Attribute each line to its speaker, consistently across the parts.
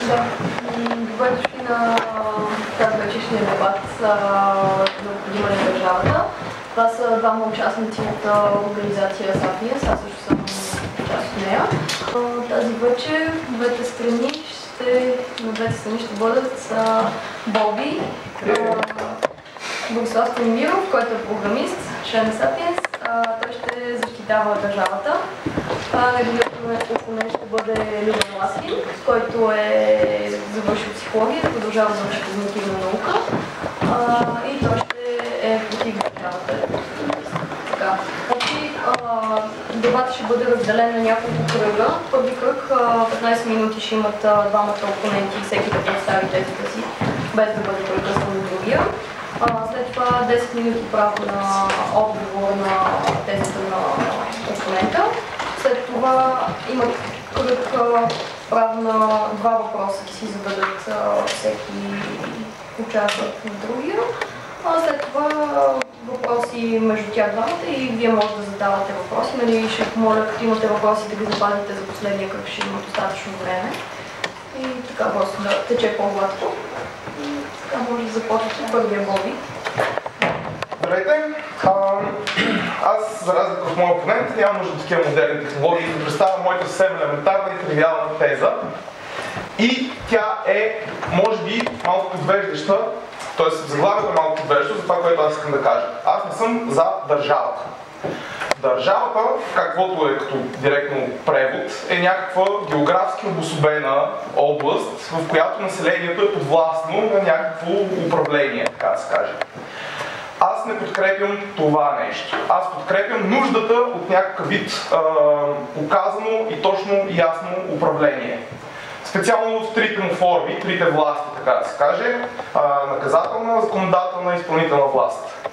Speaker 1: Да. Добре дошли на тази вечершния дебат за необходима ли държавата. Това са двама участници от организация Sapiens, аз също съм част от нея. Тази вечер на двете страни ще бъдат Боби, Борислав Станимиров, който е програмист, член на Sapiens. Той ще защитава държавата. Неговият опонент ще бъде Любен Ласкин, който е завършил психология, продължава да учи когнитивна наука и той ще е против държавата. Дебатът ще бъде разделен на няколко кръга. Първи кръг 15 минути ще имат двамата опоненти, всеки да представи тезата си, без да бъде прекъснат от другия. След това 10 минути право на отговор на тезата на опонента. След това имат кръг право на два въпроса да си зададат всеки участник на другия. След това въпроси между тях двамата и вие може да задавате въпроси. Нали, ще помоля, като имате въпроси, да ги запазите за последния кръг, ще има достатъчно време. И така просто да тече по-гладко. И така може да започнете първия Боби.
Speaker 2: Здравейте! Аз, за разлика от моя опонент, нямам нужда от такива модерни технологии, да представя моята съвсем елементарна и тривиална теза. И тя е, може би, малко подвеждаща, т.е. заглавието е малко подвеждащо за това, което аз искам да кажа. Аз не съм за държавата. Държавата, каквото е като директно превод, е някаква географски обособена област, в която населението е подвластно на някакво управление, така да се каже. Аз не подкрепям това нещо. Аз подкрепям нуждата от някакъв вид показано и точно ясно управление. Специално в трите му форми, трите власти, така да се каже, наказателна, законодателна и изпълнителна власт.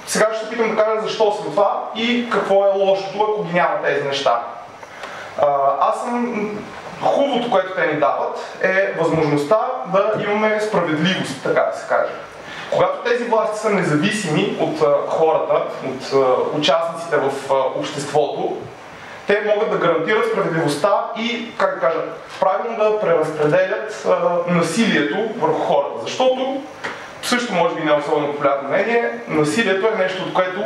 Speaker 2: Сега ще се питам да кажа защо съм това и какво е лошото, ако ги няма тези неща. Хубавото, което те ни дават, е възможността да имаме справедливост, така да се каже. Когато тези власти са независими от хората, от участниците в обществото, те могат да гарантират справедливостта и, как да кажа, правилно да преразпределят насилието върху хората. Защото, също може би не е особено популярно мнение, насилието е нещо, от което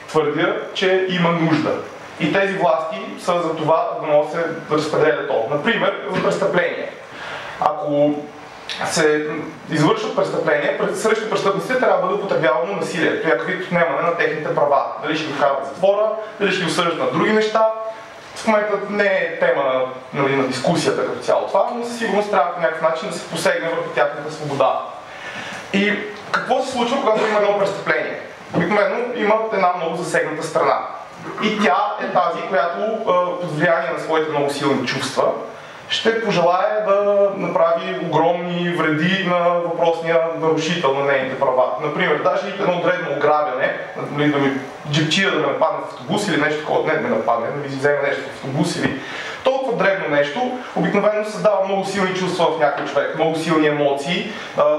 Speaker 2: твърдя, че има нужда. И тези власти са за това да може да се разпределя то. Например, за престъпление. Ако се извършват престъпления, срещу престъпниците трябва да бъде употребявано насилие, някакви отнемане на техните права. Дали ще ги вкарат в затвора, дали ще ги осъждат на други неща. В момента не е тема на дискусията като цяло това, но със сигурност трябва по някакъв начин да се посегне върху тяхната свобода. И какво се случва, когато има едно престъпление? Обикновено има една много засегната страна. И тя е тази, която под влияние на своите много силни чувства ще пожелае да направи огромни вреди на въпросния нарушител на нейните права. Например, даже и едно дребно ограбяне, да ми джипчия да ме нападне в автобус или нещо такова, не да ме нападне, да ми вземе нещо в автобус или толкова дребно нещо, обикновено създава много силни чувства в някой човек, много силни емоции,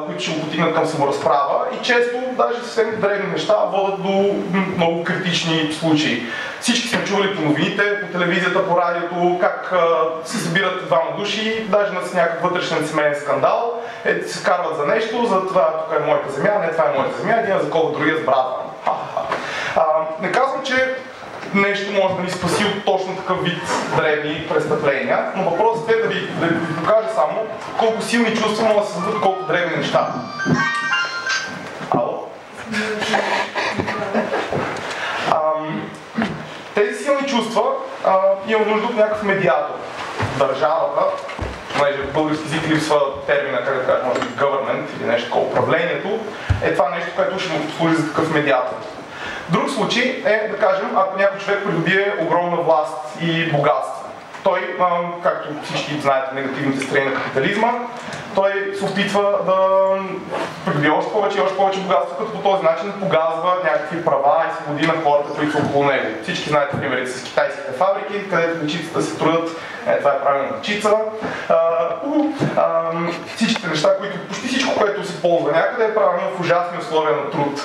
Speaker 2: които ще го потигнат към саморазправа и често даже съвсем дребни неща водят до много критични случаи. Всички сме чували по новините, по телевизията, по радиото, как се събират двама души, даже на някакъв вътрешен семейен скандал, се карват за нещо, за това тук е моята земя, не това е моята земя, един за колко другия сбрадван. Не казвам, че нещо може да ви спаси от точно такъв вид дребни престъпления, но въпросът е да ви покажа само колко силни чувства могат да се създадат колко дребни неща. Ало? Тези силни чувства имам нужда от някакъв медиатор. Държавата, понеже в български език липсва термина, как да кажа, може би government или нещо такова, управлението, е това нещо, което ще му послужи за такъв медиатор. Друг случай е, да кажем, ако някой човек придобие огромна власт и богатство. Той, както всички знаете негативните страни на капитализма, той се опитва да придобие още повече богатство, като по този начин погазва някакви права и свободи на хората, които са около него. Всички знаете примерите с китайските фабрики, където дечицата се трудят, това е правилна дечица. Всичките неща, почти всичко, което се ползва някъде, е правилно в ужасни условия на труд.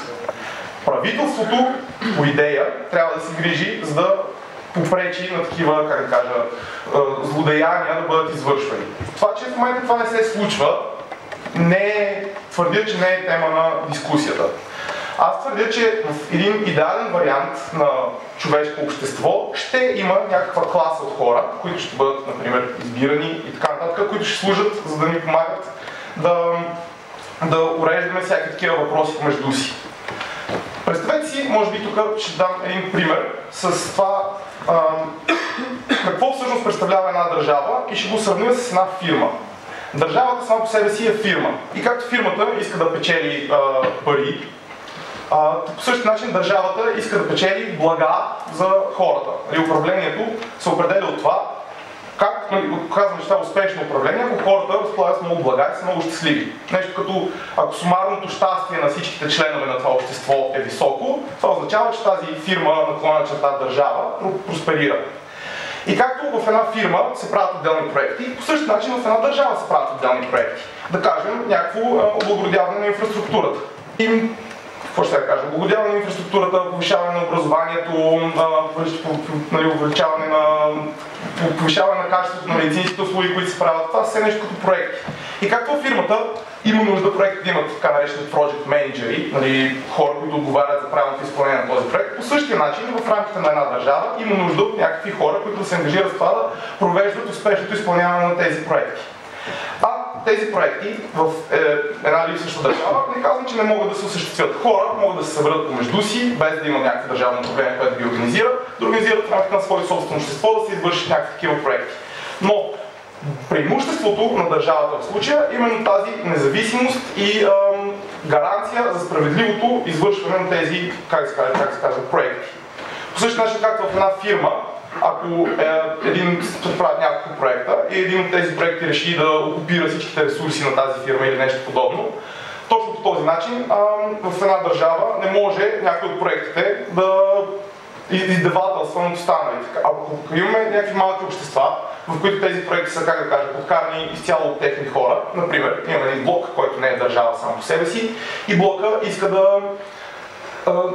Speaker 2: Правителството, по идея, трябва да се грижи, за да попречи на такива, как да кажа, злодеяния да бъдат извършвани. Това, че в момента това не се случва, твърдя, че не е тема на дискусията. Аз твърдя, че в един идеален вариант на човешко общество ще има някаква класа от хора, които ще бъдат, например, избирани и така нататък, които ще служат, за да ни помагат да уреждаме всякакви такива въпроси помежду си. Представете си, може би тук ще дам един пример с това какво всъщност представлява една държава и ще го сравня с една фирма. Държавата сама по себе си е фирма и както фирмата иска да печели пари, по същия начин държавата иска да печели блага за хората. Управлението се определя от това, как казваме, че това е успешно управление, ако хората разполагат с много блага и са много щастливи. Нещо като ако сумарното щастие на всичките членове на това общество е високо, това означава, че тази фирма наклонена черта държава просперира. И както в една фирма се правят отделни проекти, по същия начин в една държава се правят отделни проекти. Да кажем, някакво облагородяване на инфраструктурата. И какво ще кажа? Облагородяване на инфраструктурата, повишаване на образованието, повишаване на качеството на медицинските услуги, които се правят. Това са все нещо като проекти. И както фирмата има нужда проекти да имат така наречени project менеджери, хора, които отговарят за правилното изпълнение на този проект, по същия начин в рамките на една държава има нужда от някакви хора, които да се ангажират с това да провеждат успешното изпълняване на тези проекти. Тези проекти в една липсваща държава не казвам, че не могат да се осъществят. Хора могат да се съберат помежду си, без да има някакво държавно управление, което ги организира, да организират в рамките на своето собствено общество да се извършат някакви такива проекти. Но преимуществото на държавата в случая е именно тази независимост и гаранция за справедливото извършване на тези, как се казва, проекти. По същия начин, както в една фирма, ако един правят няколко проекта и един от тези проекти реши да окупира всичките ресурси на тази фирма или нещо подобно, точно по този начин в една държава не може някой от проектите да издевателства над останалите. Ако имаме някакви малки общества, в които тези проекти са, как да кажа, подкарани изцяло от техни хора, например, имаме един блок, който не е държава само по себе си, и блока иска да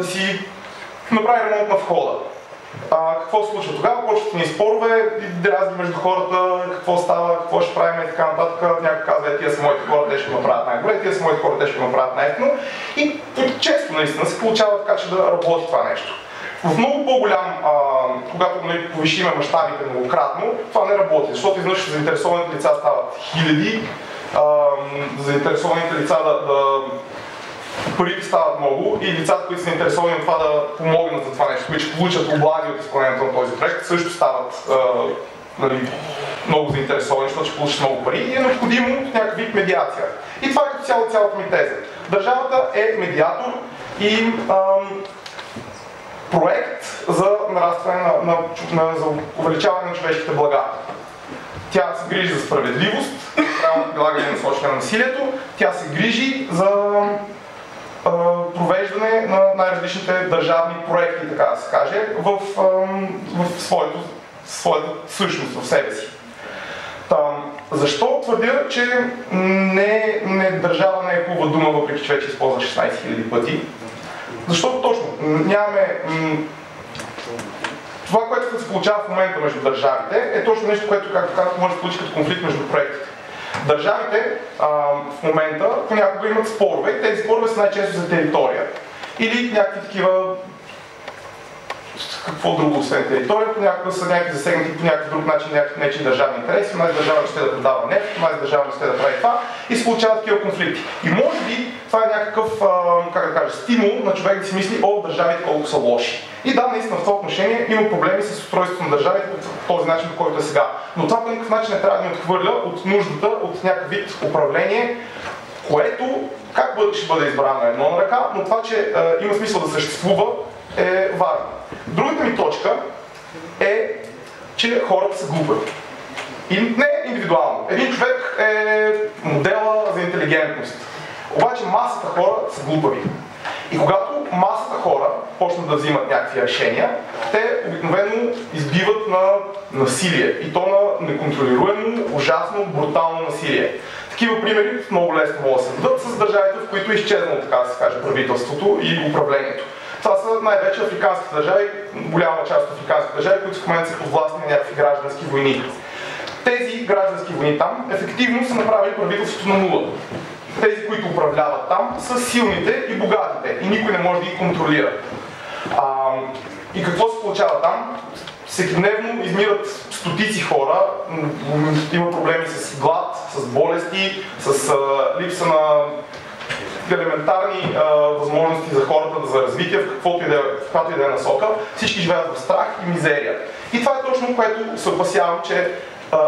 Speaker 2: си направи ремонт на входа. Какво се случва тогава? Почват ни спорове, дразни между хората, какво става, какво ще правим и така нататък. Някой казва, тия са моите хора, те ще го направят най-добре, тия са моите хора, те ще го направят най-ефтино. И често наистина се получава така, че да работи това нещо. В много по-голям, когато повишиме мащабите многократно, това не работи, защото изнъж заинтересованите лица стават хиляди, заинтересованите лица парите стават много и лицата, които са интересовани от това да помогнат за това нещо, които ще получат облаги от изпълнението на този проект, също стават много заинтересовани, защото ще получат много пари и е необходимо някакъв вид медиация. И това е като цяло цялата ми теза. Държавата е медиатор и проект за нарастване за увеличаване на човешките блага. Тя се грижи за справедливост, правилно прилагане на насочване на насилието, тя се грижи за провеждане на най-различните държавни проекти, така да се каже, в своята същност, в себе си. Защо твърдя, че държава не е хубава дума, въпреки че вече използва 16 000 пъти? Защото точно нямаме... Това, което се получава в момента между държавите, е точно нещо, което, както казах, може да се получи като конфликт между проектите. Държавите в момента понякога имат спорове и тези спорове са най-често за територия. Или някакви такива... Какво друго освен територия, понякога са някакви засегнати по някакъв друг начин нечии държавни интереси, една държава не ще да продава нефт, една държава не ще да прави това и се получават такива конфликти. И може би това е някакъв, как да кажа, стимул на човек да си мисли, държавите колко са лоши. И да, наистина в това отношение има проблеми с устройството на държавите по този начин, по който е сега. Но това по никакъв начин не трябва да ни отхвърля от нуждата от някакъв вид управление, което как ще бъде избрано едно на ръка, но това, че има смисъл да съществува, е важно. Другата ми точка е, че хората са глупави. И не индивидуално. Един човек е модела за интелигентност. Обаче масата хора са глупави. И когато масата хора почнат да взимат някакви решения, те обикновено избиват на насилие. И то на неконтролируемо, ужасно, брутално насилие. Такива примери много лесно могат да се дадат с държавите, в които е изчезнало, така да се каже, правителството и управлението. Това са най-вече африканските държави, голяма част от африканските държави, които в момента са подвластни на някакви граждански войни. Тези граждански войни там ефективно са направили правителството на нула. Тези, които управляват там, са силните и богатите и никой не може да ги контролира. И какво се получава там? Всекидневно измират стотици хора, има проблеми с глад, с болести, с липса на елементарни възможности за хората за развитие в каквато и да е насока. Всички живеят в страх и мизерия. И това е точно което се опасявам, че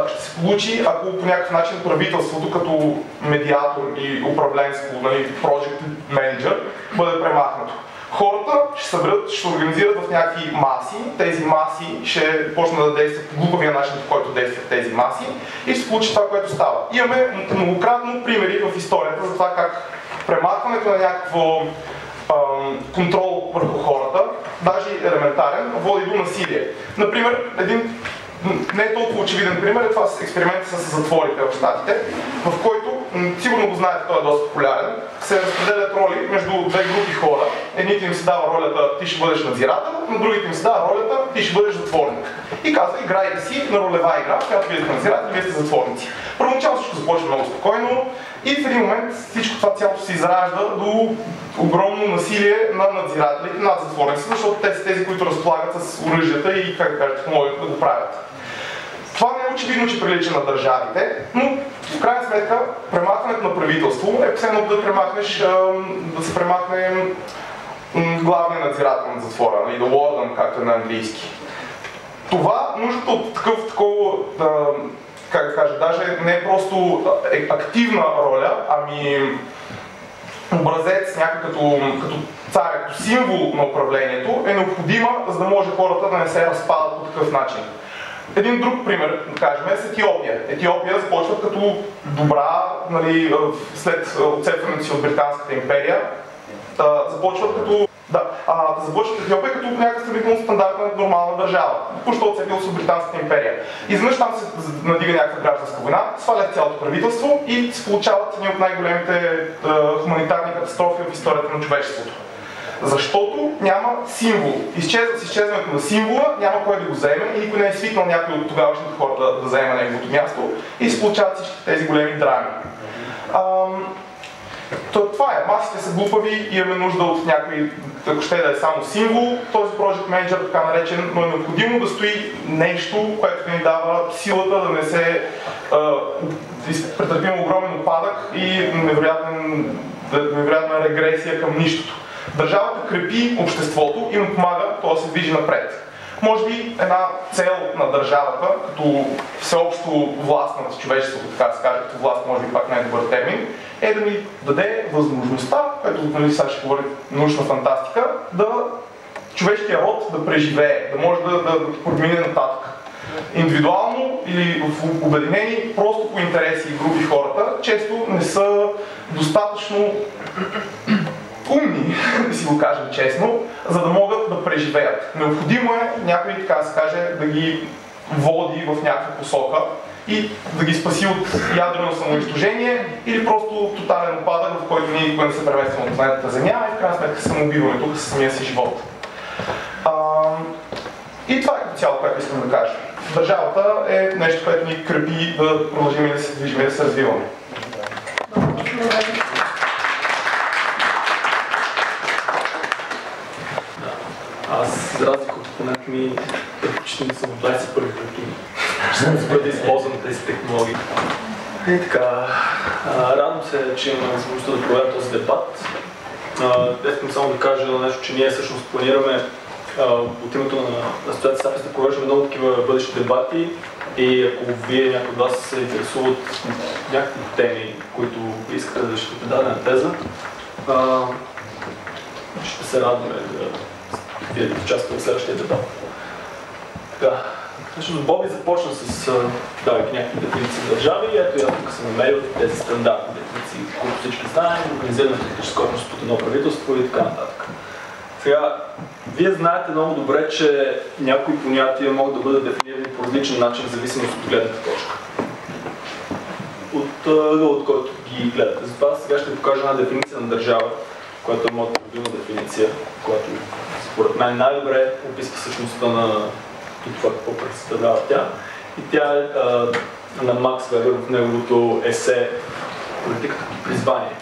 Speaker 2: ще се получи, ако по някакъв начин правителството като медиатор и управленско, project manager, бъде премахнато. Хората ще съберат, ще организират в някакви маси, тези маси ще почнат да действат по глупавия начин, по който действат тези маси и ще се получи това, което става. Имаме многократно примери в историята за това как премахването на някакво контрол върху хората, даже елементарен, води до насилие. Например, един не е толкова очевиден пример е това с експеримента с затворите в Щатите, в който, сигурно го знаете, той е доста популярен, се разпределят роли между две групи хора. Едните им се дава ролята ти ще бъдеш надзирател, на другите им се дава ролята ти ще бъдеш затворник. И казва, играйте си на ролева игра, в която вие сте надзиратели, вие сте затворници. Първоначално всичко започва много спокойно и в един момент всичко това цялото се изражда до огромно насилие на надзирателите, над затворниците, защото те са тези, които разполагат с оръжията и, как да кажа, технологията да го правят. Това не е очевидно, че прилича на държавите, но в крайна сметка премахването на правителство е последно да се премахне главният надзирател на затвора, или the warden, както е на английски. Това нуждата от такова, как да кажа, даже не е просто активна роля, ами образец някакъв като царя, като символ на управлението е необходима, за да може хората да не се разпадат по такъв начин. Един друг пример, да кажем, е с Етиопия. Етиопия започва като добра, нали, след отцепването си от Британската империя, започват Етиопия като някаква сравнително стандартна нормална държава. Току-що отцепила се от Британската империя. Изведнъж там се надига някаква гражданска война, свалят цялото правителство и се получават едни от най-големите хуманитарни катастрофи в историята на човечеството. Защото няма символ. С изчезването на символа няма кой да го вземе и никой не е свикнал някой от тогавашните хора да вземе неговото място и се получават всички тези големи драми. Това е. Масите са глупави и имаме нужда от някой, ако ще да е само символ, този project manager, така наречен, но е необходимо да стои нещо, което ни дава силата да не се претърпим огромен опадък и невероятна регресия към нищото. Държавата крепи обществото и му помага то да се движи напред. Може би една цел на държавата, като всеобщо власт над човечеството, така да се каже, като власт може би пак най-добър термин, е да ни даде възможността, което сега ще говори научна фантастика, да човешкия род да преживее, да може да промине нататък. Индивидуално или в обединени, просто по интереси и групи хората, често не са достатъчно умни, да си го кажем честно, за да могат да преживеят. Необходимо е някой, така да се каже, да ги води в някаква посока и да ги спаси от ядрено самоунищожение или просто тотален опадък, в който ние никога не се преместваме от планетата Земя и в крайна сметка се самоубиваме тук със самия си живот. И това е като цяло, което искам да кажа. Държавата е нещо, което ни крепи да продължим и да се движим и да се развиваме.
Speaker 3: Аз, за разлика от опонент ми, предпочитам да съм в 21 век. Ще се успя да използвам тези технологии. И така, радвам се, че имаме възможността да проведем този дебат. Искам само да кажа нещо, че ние всъщност планираме от името на Асоциация САПЕС да провеждаме много такива бъдещи дебати и ако вие някои от вас се интересуват някакви теми, които искате да защитите дадена теза, ще се радваме да участвате в следващия дебат. Така, всъщност Боби започна с давайки някакви дефиниции на държави и ето я тук съм намерил тези стандартни дефиниции, които всички знаем, организирано техническо общност под едно правителство и така нататък. Сега, вие знаете много добре, че някои понятия могат да бъдат дефинирани по различен начин, в зависимост от гледната точка. От който ги гледате. Затова сега ще ви покажа една дефиниция на държава, която е моята любима дефиниция, която според мен най-добре описва същността на това какво представлява тя. И тя е на Макс Вебер в неговото есе "Политиката като призвание".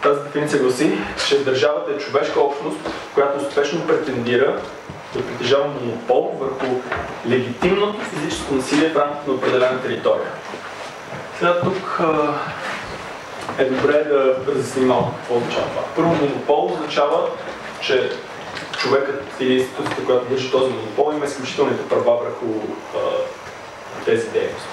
Speaker 3: Тази дефиниция гласи, че държавата е човешка общност, която успешно претендира да притежава монопол върху легитимното физическо насилие в рамките на определена територия. Сега тук е добре да разясним малко какво означава това. Първо, монопол означава, че човекът или институцията, която държи този монопол, има изключителните права върху тези дейности.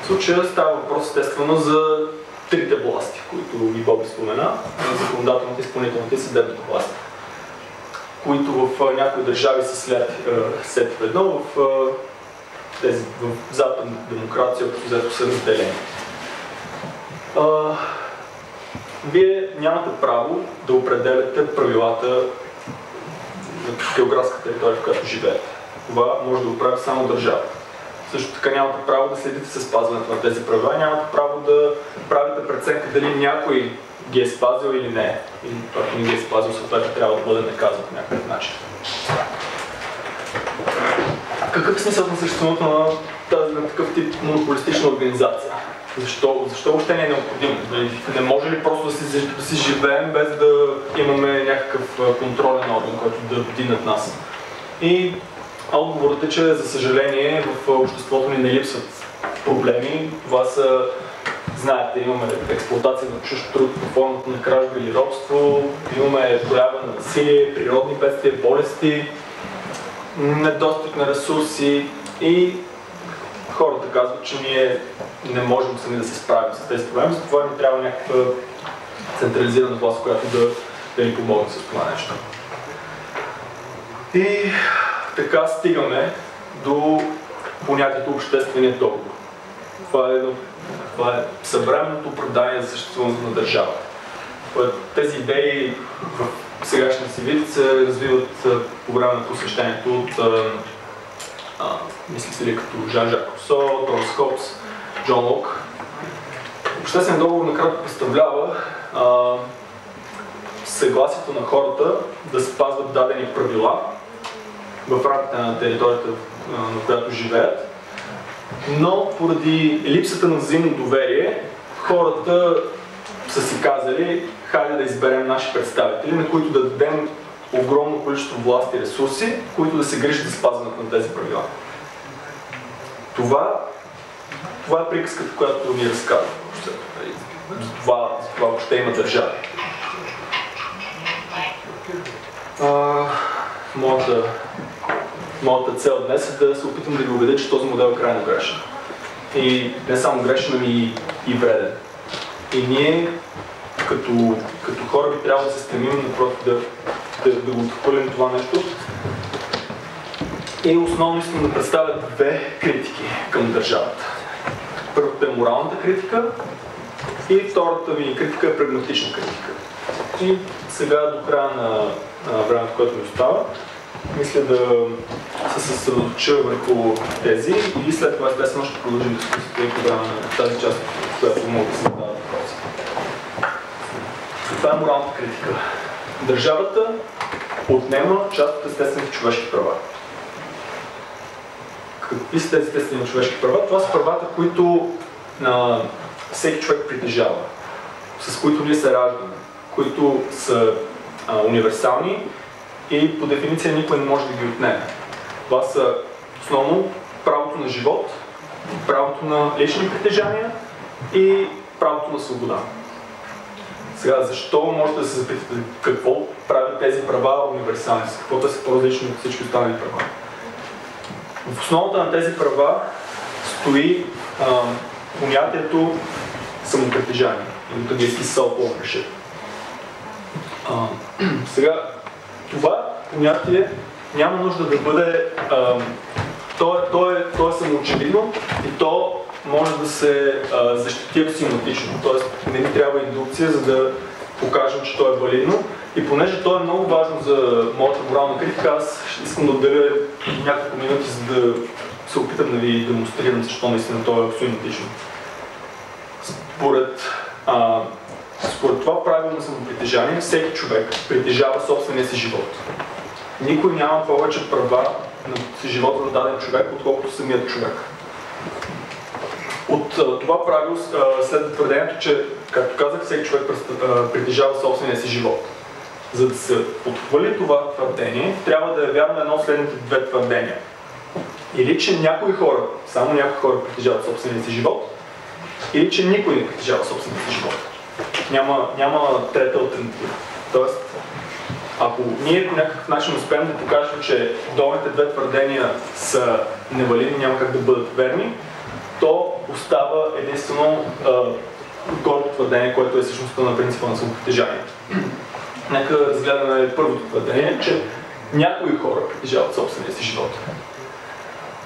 Speaker 3: В случая става въпрос естествено за трите власти, които и Боби спомена, законодателната, изпълнителната и съдебната власт, които в някои държави са след в едно, в западна демокрация, общо са разделени. Вие нямате право да определяте правилата на географската територия, в която живеете. Това може да го прави само държавата. Също така нямате право да следите със спазването на тези правила, нямате право да правите преценка дали някой ги е спазил или не. Или ако не ги е спазил, съответно трябва да бъде наказан по някакъв начин. Какъв е смисъл на съществуването на такъв тип монополистична организация? Защо въобще не е необходимо? Не може ли просто да си живеем без да имаме някакъв контролен орган, който да бди над нас? И отговорът е, че за съжаление в обществото ни не липсват проблеми. Това са, знаете, имаме експлоатация на чужд труд по формата на кражба или робство, имаме проява на насилие, природни бедствия, болести, недостиг на ресурси и хората казват, че ние не можем сами да се справим с тези проблеми, затова ни трябва някаква централизирана власт, която да ни помогне с това нещо. И така стигаме до понятието обществения договор. Това е съвременното оправдание за съществуването на държавата. Тези идеи в сегашния си вид се развиват по време на посвещението от мислители като Жан-Жак Русо, Томас Хобс, Джон Лок. Обществен договор накратко представлява съгласието на хората да спазват дадени правила в рамките на територията, на която живеят, но поради липсата на взаимно доверие, хората са си казали, хайде да изберем наши представители, на които да дадем огромно количество власт и ресурси, които да се грижат за спазването на тези правила. Това е приказката, която ни разказва. Това въобще има държава. Моята цел днес е да се опитам да ви убедя, че този модел е крайно грешен. И не само грешен, ами и вреден. И ние, като хора, би трябва да се стремим напротив да го отхвърлим това нещо. И основно искам да представя две критики към държавата. Първата е моралната критика и втората ми критика е прагматична критика. И сега до края на времето, което ми остава, мисля да се съсредоточа върху тези и след това естествено ще продължим дискусията и по време на тази част, в която мога да се задават въпроси. Това е моралната критика. Държавата отнема част от естествените човешки права. Какви са тези естествени човешки права? Това са правата, които всеки човек притежава, с които ние се раждаме, които са универсални и по дефиниция никой не може да ги отнеме. Това са основно правото на живот, правото на лични притежания и правото на свобода. Сега, защо можете да се запитате какво прави тези права универсални, с какво те са по-различни от всички останали права? В основата на тези права стои понятието самопритежание, или английски self-ownership. Сега, това понятие няма нужда да бъде... То е самоочевидно и то може да се защити аксиоматично. Тоест не ни трябва индукция, за да покажем, че то е валидно. И понеже то е много важно за моята морална критика, аз искам да отделя няколко минути, за да се опитам да ви демонстрирам защо наистина то е аксиоматично. Според това правило на самопритежание, всеки човек притежава собствения си живот. никой няма повече права на живота на даден човек, отколкото самият човек. От това правило след твърдението, че, както казах, всеки човек притежава собствения си живот. За да се отхвърли това твърдение, трябва да е вярно едно от следните две твърдения. Или че някои хора, само някои хора притежават собствения си живот, или че никой не притежава собствения си живот. Няма трета алтернатива. Тоест, ако ние по някакъв начин успеем да покажем, че долните две твърдения са невалидни, няма как да бъдат верни, то остава единствено горното твърдение, което е същността на принципа на самопритежанието. Нека разгледаме първото твърдение, че някои хора притежават собствения си живот.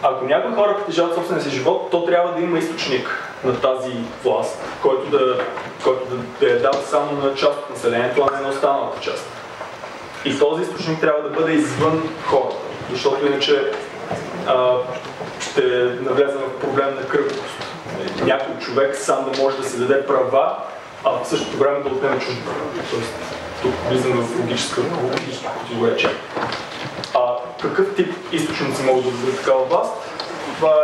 Speaker 3: Ако някои хора притежават собствения си живот, то трябва да има източник на тази власт, който да я дава само на част от населението, а не на останалата част. И този източник трябва да бъде извън хората, защото иначе ще навлезем в проблем на кръвност. Някой човек сам да може да си даде права, а в същото време да отнеме чужди права. Тоест, тук влизаме в логическо противоречие. Какъв тип източници могат да дадат такава власт? Това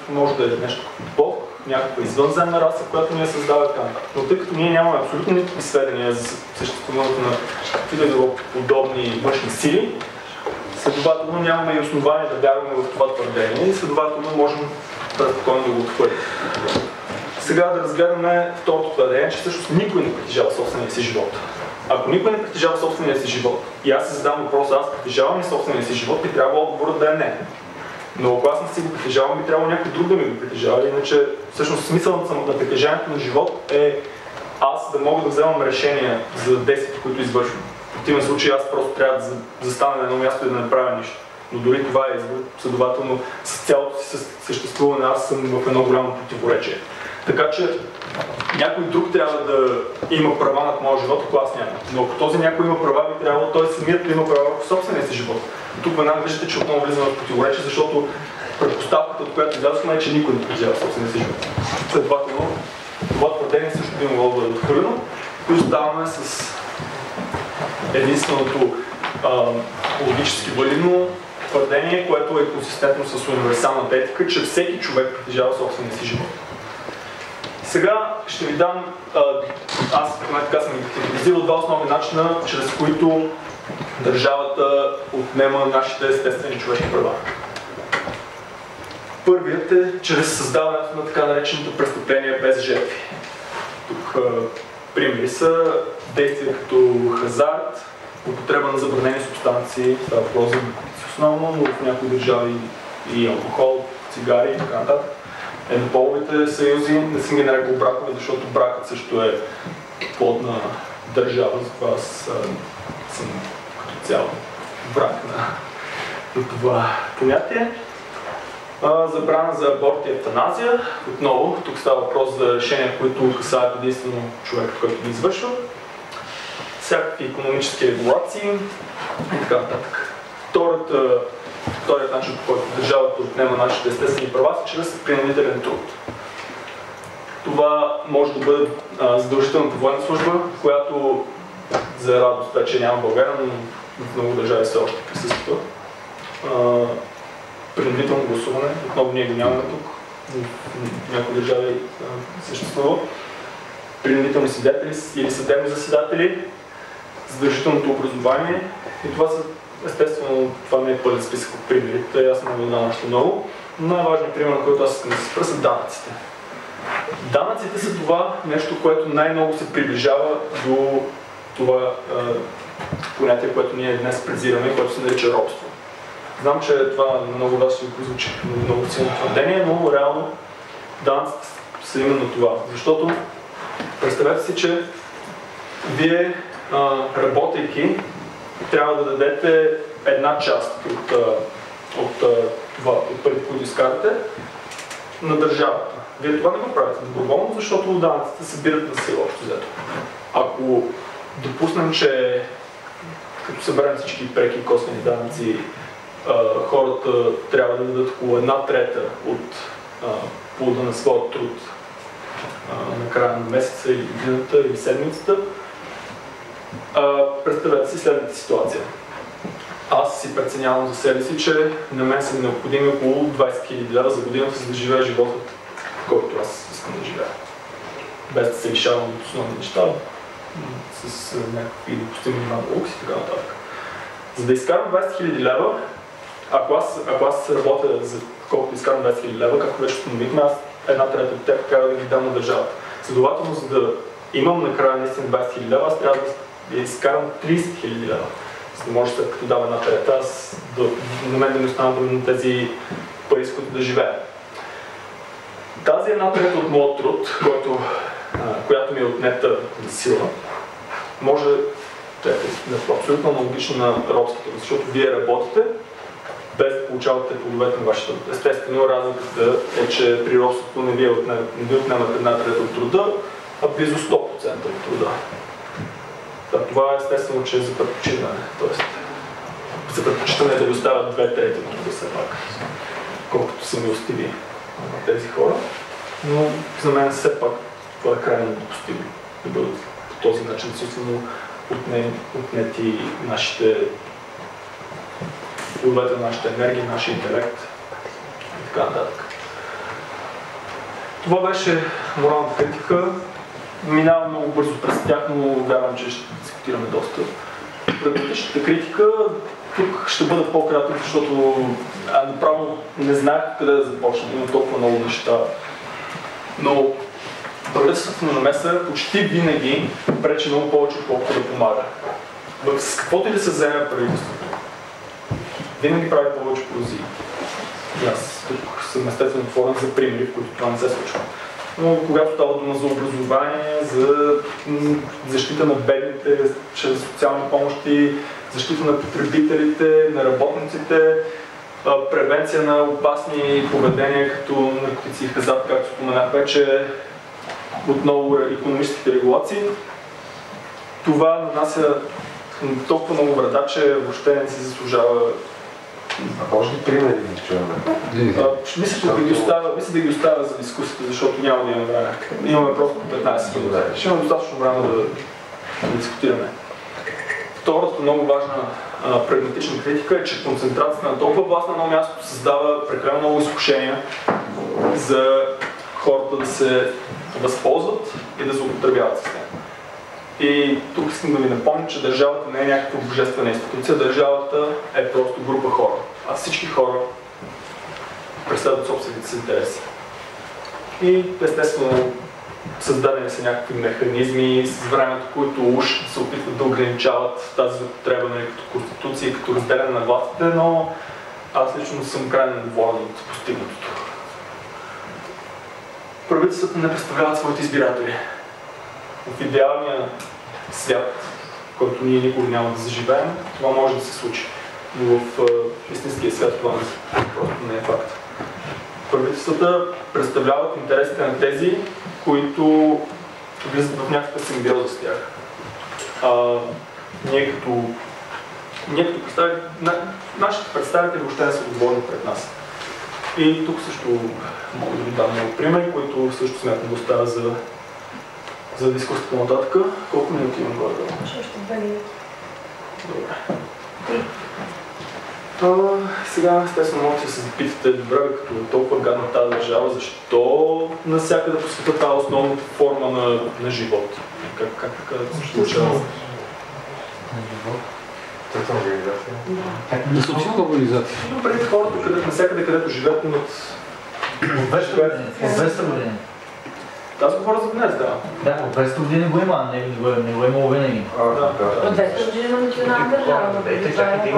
Speaker 3: може да е нещо като Бог, някаква извънземна раса, която ни е създава така. Но тъй като ние нямаме абсолютно никакви сведения за съществуването на какви да подобни външни сили, следователно нямаме и основания да вярваме в това твърдение и следователно можем спокойно да го отхвърлим. Сега да разгледаме второто твърдение, че всъщност никой не притежава собствения си живот. Ако никой не притежава собствения си живот и аз се задам въпроса, аз притежавам ли собствения си живот, би трябвало отговорът да е не. Но ако аз не си го притежавам, би трябвало някой друг да ми го притежава, иначе всъщност смисълът на притежанието на живот е аз да мога да вземам решения за действията, които извършвам. В противен случай аз просто трябва да застана на едно място и да не правя нищо. Но дори това е избор, следователно с цялото си съществуване аз съм в едно голямо противоречие. Така че някой друг трябва да има права над моя живот, ако аз нямам. Но ако този някой има права, би трябвало той самият да има права върху собствения си живот. Тук веднага виждате, че отново влизаме в противоречие, защото предпоставката, от която излязохме, е, че никой не притежава собствения си живот. Следователно, това твърдение също би могло да бъде отхвърлено и оставаме с единственото логически валидно твърдение, което е консистентно с универсалната етика, че всеки човек притежава собствения си живот. Сега ще ви дам, аз така съм ги категоризирал два основни начина, чрез които държавата отнема нашите естествени човешки права. Първият е чрез създаването на така наречените престъпления без жертви. Тук примери са действия като хазарт, употреба на забранени субстанции, това е въпрос основно, но в някои държави и алкохол, цигари и така нататък. Еднополовите съюзи, не съм ги нарекал бракове, защото бракът също е плод на държава, затова аз съм като цяло брак на това понятие. Забрана за аборт и евтаназия. Отново, тук става въпрос за решения, които касаят единствено човека, който ги извършва. Всякакви икономически регулации и така нататък. Вторият начин, по който държавата отнема нашите естествени права, е чрез принудителен труд. Това може да бъде задължителната военна служба, която за радост вече няма в България, но в много държави все още присъства. Принудително гласуване, отново ние го нямаме тук, в някои държави съществува. Принудителни свидетели или съдебни заседатели, задължителното образование и това са естествено, това не е пълен списък от примерите, аз не го дам още много. Най-важният пример, на който аз искам да се спра, са данъците. Данъците са това нещо, което най-много се приближава до това понятие, което ние днес презираме, което се нарича робство. Знам, че това на много вас ще прозвучи много силно твърдение, но реално данъците са именно това. Защото представете си, че вие, работейки, трябва да дадете една част от парите, които изкарате, на държавата. Вие това не го правите доброволно, защото данъците се събират на сила общо взето. Ако допуснем, че като съберем всички преки и косвени данъци, хората трябва да дадат около 1/3 от плода на своя труд на края на месеца или годината или седмицата, представете си следната ситуация. аз си преценявам за себе си, че на мен са необходими около 20 000 лева за годината, за да живея живота, който аз искам да живея. Без да се лишавам от основни неща, с някакви допустими нива на лукс и така нататък. За да изкарам 20 000 лева, ако аз работя за колкото изкарам 20 000 лева, както вече установихме, аз една трета от тях трябва да ги дам на държавата. Следователно, за да имам накрая наистина 20 000 лева, аз трябва да изкарам 30 000 лева. За да може след като дам една трета, на мен да ми останат на тези пари, с които да живея. Тази една трета от моят труд, която ми е отнета на сила, може да е абсолютно аналогично на робските, защото вие работите без да получавате плодовете на вашия труд. Естествено, разликата е, че при робството не ви отнемат една трета от труда, а близо 100% от труда. Това е естествено, че е за предпочитане. Тоест, за предпочитане да ви оставят 2/3 от труда все пак, колкото са милостиви на тези хора. Но за мен все пак това е крайно допустимо да бъдат по този начин действително отнети нашите плодовете на нашата енергия, нашия интелект и така нататък. Това беше моралната критика. Минавам много бързо през тях, но вярвам, че ще дискутираме доста. Прагматичната критика тук ще бъда по-кратък, защото направо не знаех къде да започна. Има толкова много неща. Но правителството на намеса почти винаги пречи много повече, колкото да помага. С каквото и да се вземе правителството, винаги прави повече корозии. Аз тук съм естествено отворен за примери, в които това не се случва. Но когато става дума за образование, за защита на бедните чрез социални помощи, защита на потребителите, на работниците, превенция на опасни поведения, като наркотици и хазарт, както споменах вече, отново икономическите регулации, това нанася толкова много вреда, че въобще не си заслужава.
Speaker 4: А може ли примери да чуваме?
Speaker 3: Мисля да ги оставя за дискусията, защото няма да имаме време. Имаме просто 15 минути. Ще имаме достатъчно време да дискутираме. Втората много важна прагматична критика е, че концентрацията на толкова власт на едно място създава прекалено много изкушения за хората да се възползват и да злоупотребяват с нея. И тук искам да ви напомня, че държавата не е някаква божествена институция, държавата е просто група хора. А всички хора преследват собствените си интереси. И естествено създадени са някакви механизми с времето, които уж се опитват да ограничават тази злоупотреба, като конституция, като разделяне на властите, но аз лично съм крайно недоволен от постигнатото. Правителствата не представляват своите избиратели. В идеалния свят, в който ние никога няма да заживеем, това може да се случи. Но в истинския свят това просто не е факт. Правителствата представляват интересите на тези, които влизат в някаква симбиоза с тях. Ние като представители, нашите представители въобще не са отговорни пред нас. И тук също мога да ви дам много примери, които също смятам да оставя за дискусията нататък. Колко минути имам горе-долу?
Speaker 1: Още 2 минути.
Speaker 3: Добре. Сега, естествено, можете да се запитате, добре, като е толкова гадна тази държава, защо навсякъде по света това е основната форма на живот? Как така се случва?
Speaker 4: Да се учи глобализация.
Speaker 3: Добре, хората, навсякъде, където живеят, имат...
Speaker 4: От 200 години.
Speaker 3: Аз говоря за днес, да.
Speaker 4: Да, от 200 години го има, не го имало винаги.
Speaker 1: От 200 години на национална държава, но преди това е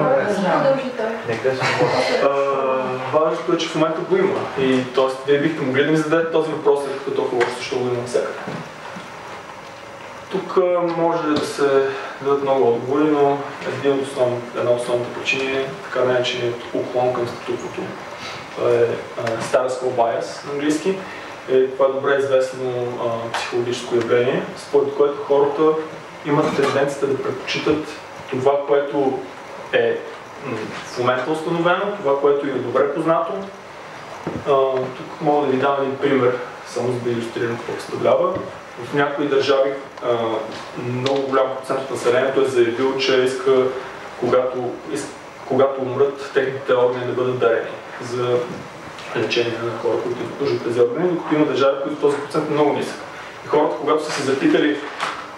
Speaker 3: важното е, че в момента го има. И т.е. вие бихте могли да ми зададете този въпрос, като толкова лошо, защо го има навсякъде. Тук може да се дадат много отговори, но една от основните причини е така нареченият уклон към статуквото. Това е status quo bias на английски. Това е добре известно психологическо явление, според което хората имат тенденцията да предпочитат това, което е в момента установено, това, което е добре познато. Тук мога да ви дам един пример, само за да илюстрирам какво представлява. В някои държави много голям процент от населението е заявил, че иска, когато когато умрат, техните органи да бъдат дарени за лечение на хора, които имат нужда от тези органи, докато има държави, които този процент е много нисък. И хората, когато са се запитали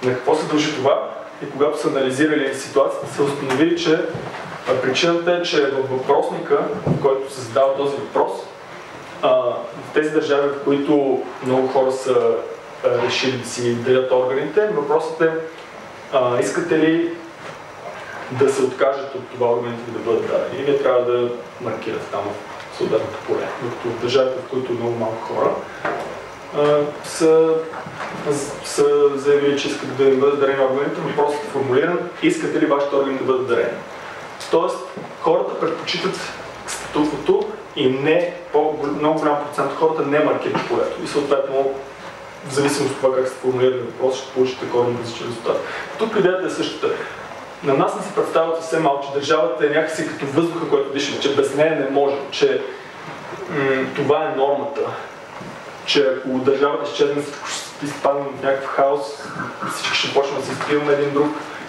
Speaker 3: на какво се дължи това и когато са анализирали ситуацията, са установили, че причината е, че във въпросника, в който се задава този въпрос, в тези държави, в които много хора са решили да си дарят органите, въпросът е искате ли да се откажат от това органите да бъдат дадени. И вие трябва да маркирате там в съответното поле. Докато в държавите, в които много малко хора са заявили, че искат да им бъдат дарени органите, въпросът е формулиран, искате ли вашите органи да бъдат дарени. Тоест, хората предпочитат статуквото и много голям процент от хората не маркират полето. И съответно, в зависимост от това как се формулира въпрос, ще получите коренно различен резултат. Тук идеята е същата. На нас не се представят съвсем малко, че държавата е някакси като въздуха, който дишаме, че без нея не може, че това е нормата, че ако държавата изчезне, ще изпаднем в някакъв хаос, всички ще почнем да се изпиваме един друг,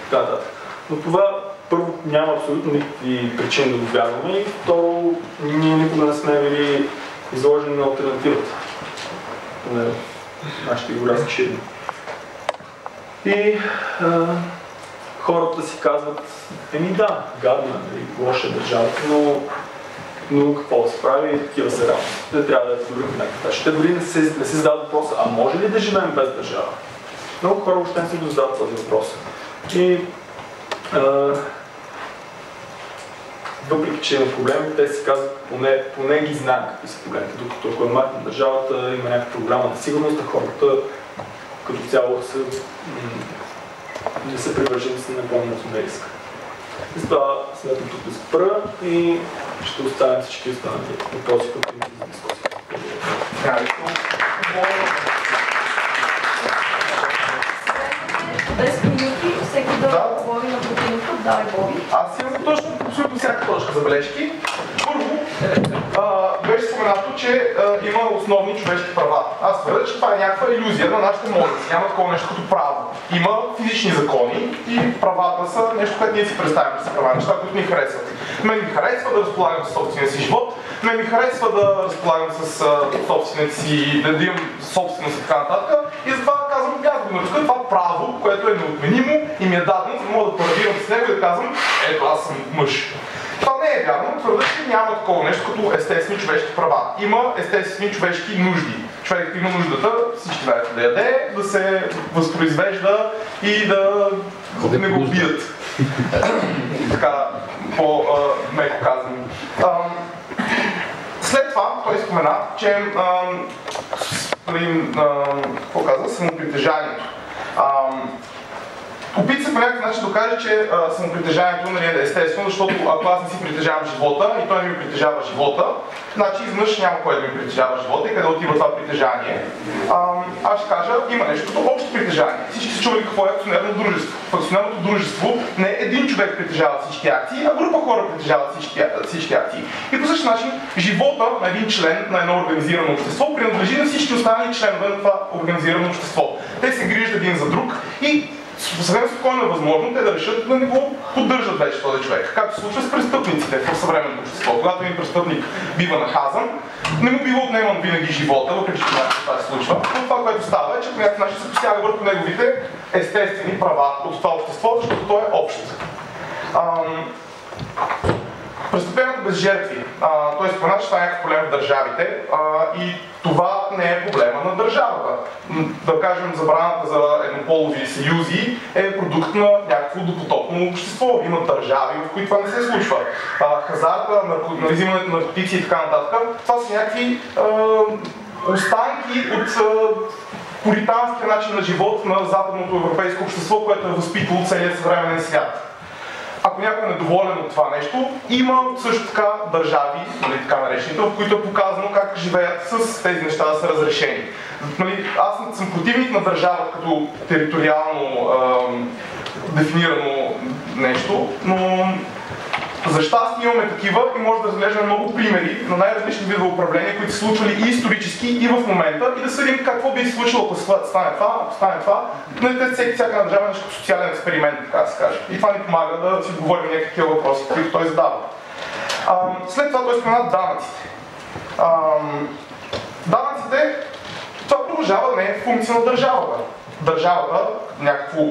Speaker 3: така нататък. Но това първо няма абсолютно никакви причини да го вярваме и второ, ние никога не сме били изложени на алтернативата. Нашите географски ширини. И хората си казват, да, гадна, лоша е държавата, но какво да се прави, такива са реалности. Те трябва да подобрим някакъв начин. Те дори не си задават въпроса, а може ли да живеем без държава? Много хора въобще не си го задават този въпрос. И въпреки че има проблеми, те си казват, поне ги знаем какви са проблемите, докато ако е махнем държавата, има някаква голяма несигурност, а хората като цяло не са привържени с непълноценен риск. И с това смятам тук да спра и ще оставим всички останали въпроси, които имате за дискусия.
Speaker 1: 10 минути, всеки да говори на противника. Давай, Боби.
Speaker 2: Аз имам точно абсолютно всяка точка забележки. Първо, беше споменато, че има основни човешки права. Аз твърдя, че това е някаква илюзия на нашите мозъци. Няма такова нещо като право. Има физични закони и правата са нещо, което ние си представим, че са права, неща, които ни харесват. Мен ми харесва да разполагам със собствения си живот, мен ми харесва да разполагам с собствените си, да имам собственост и така нататък. И затова казвам, тук това право, което е неотменимо и ми е дадено, за да мога да парадирам с него и да казвам, ето аз съм мъж. Това не е вярно, твърда, че няма такова нещо като естествени човешки права. Има естествени човешки нужди. Човекът има нуждата, всички знаете, да яде, да се възпроизвежда и да не го бият. Така, по-меко казано. След това той спомена, че какво казва? Самопритежанието. Опита се по някакъв начин да докаже, че самопритежанието е естествено, защото ако аз не си притежавам живота и той не ми притежава живота, значи изведнъж няма кой да ми притежава живота и къде отива това притежание. Аз ще кажа, има нещо като общо притежание. Всички се чували какво е акционерно дружество. В акционерното дружество не един човек притежава всички акции, а група хора притежават всички акции. И по същия начин живота на един член на едно организирано общество принадлежи на всички останали членове на това организирано общество. Те се грижат един за друг и съвсем спокойно е възможно те да решат да не го поддържат вече този човек. Както се случва с престъпниците в съвременното общество. Когато един престъпник бива наказан, не му бива отнеман винаги живота, въпреки че това се случва. Но това, което става е, че по някакъв начин се посяга върху неговите естествени права от това общество, защото то е общо. Престъплението без жертви. Той спомена, че това е някакъв проблем в държавите и това не е проблема на държавата. Да кажем, забраната за еднополови съюзи е продукт на някакво допотопно общество. Има държави, в които това не се случва. Хазарта, взимането на наркотици и така нататък, това са някакви останки от пуританския начин на живот на западното европейско общество, което е възпитало целият съвременен свят. Ако някой е недоволен от това нещо, има също така държави, така наречените, в които е показано как живеят с тези неща да са разрешени. Аз не съм противник на държава като териториално дефинирано нещо, но За щастие имаме такива и може да разглеждаме много примери на най-различни видове управления, които са случвали и исторически, и в момента, и да съдим какво би се случило, ако стане това. Всяка държава е нещо социален експеримент, така да се каже. И това ни помага да си отговорим на някакви въпроси, които той задава. След това той спомена данъците. Данъците, това продължава да не е функция на държавата. Държавата, някакво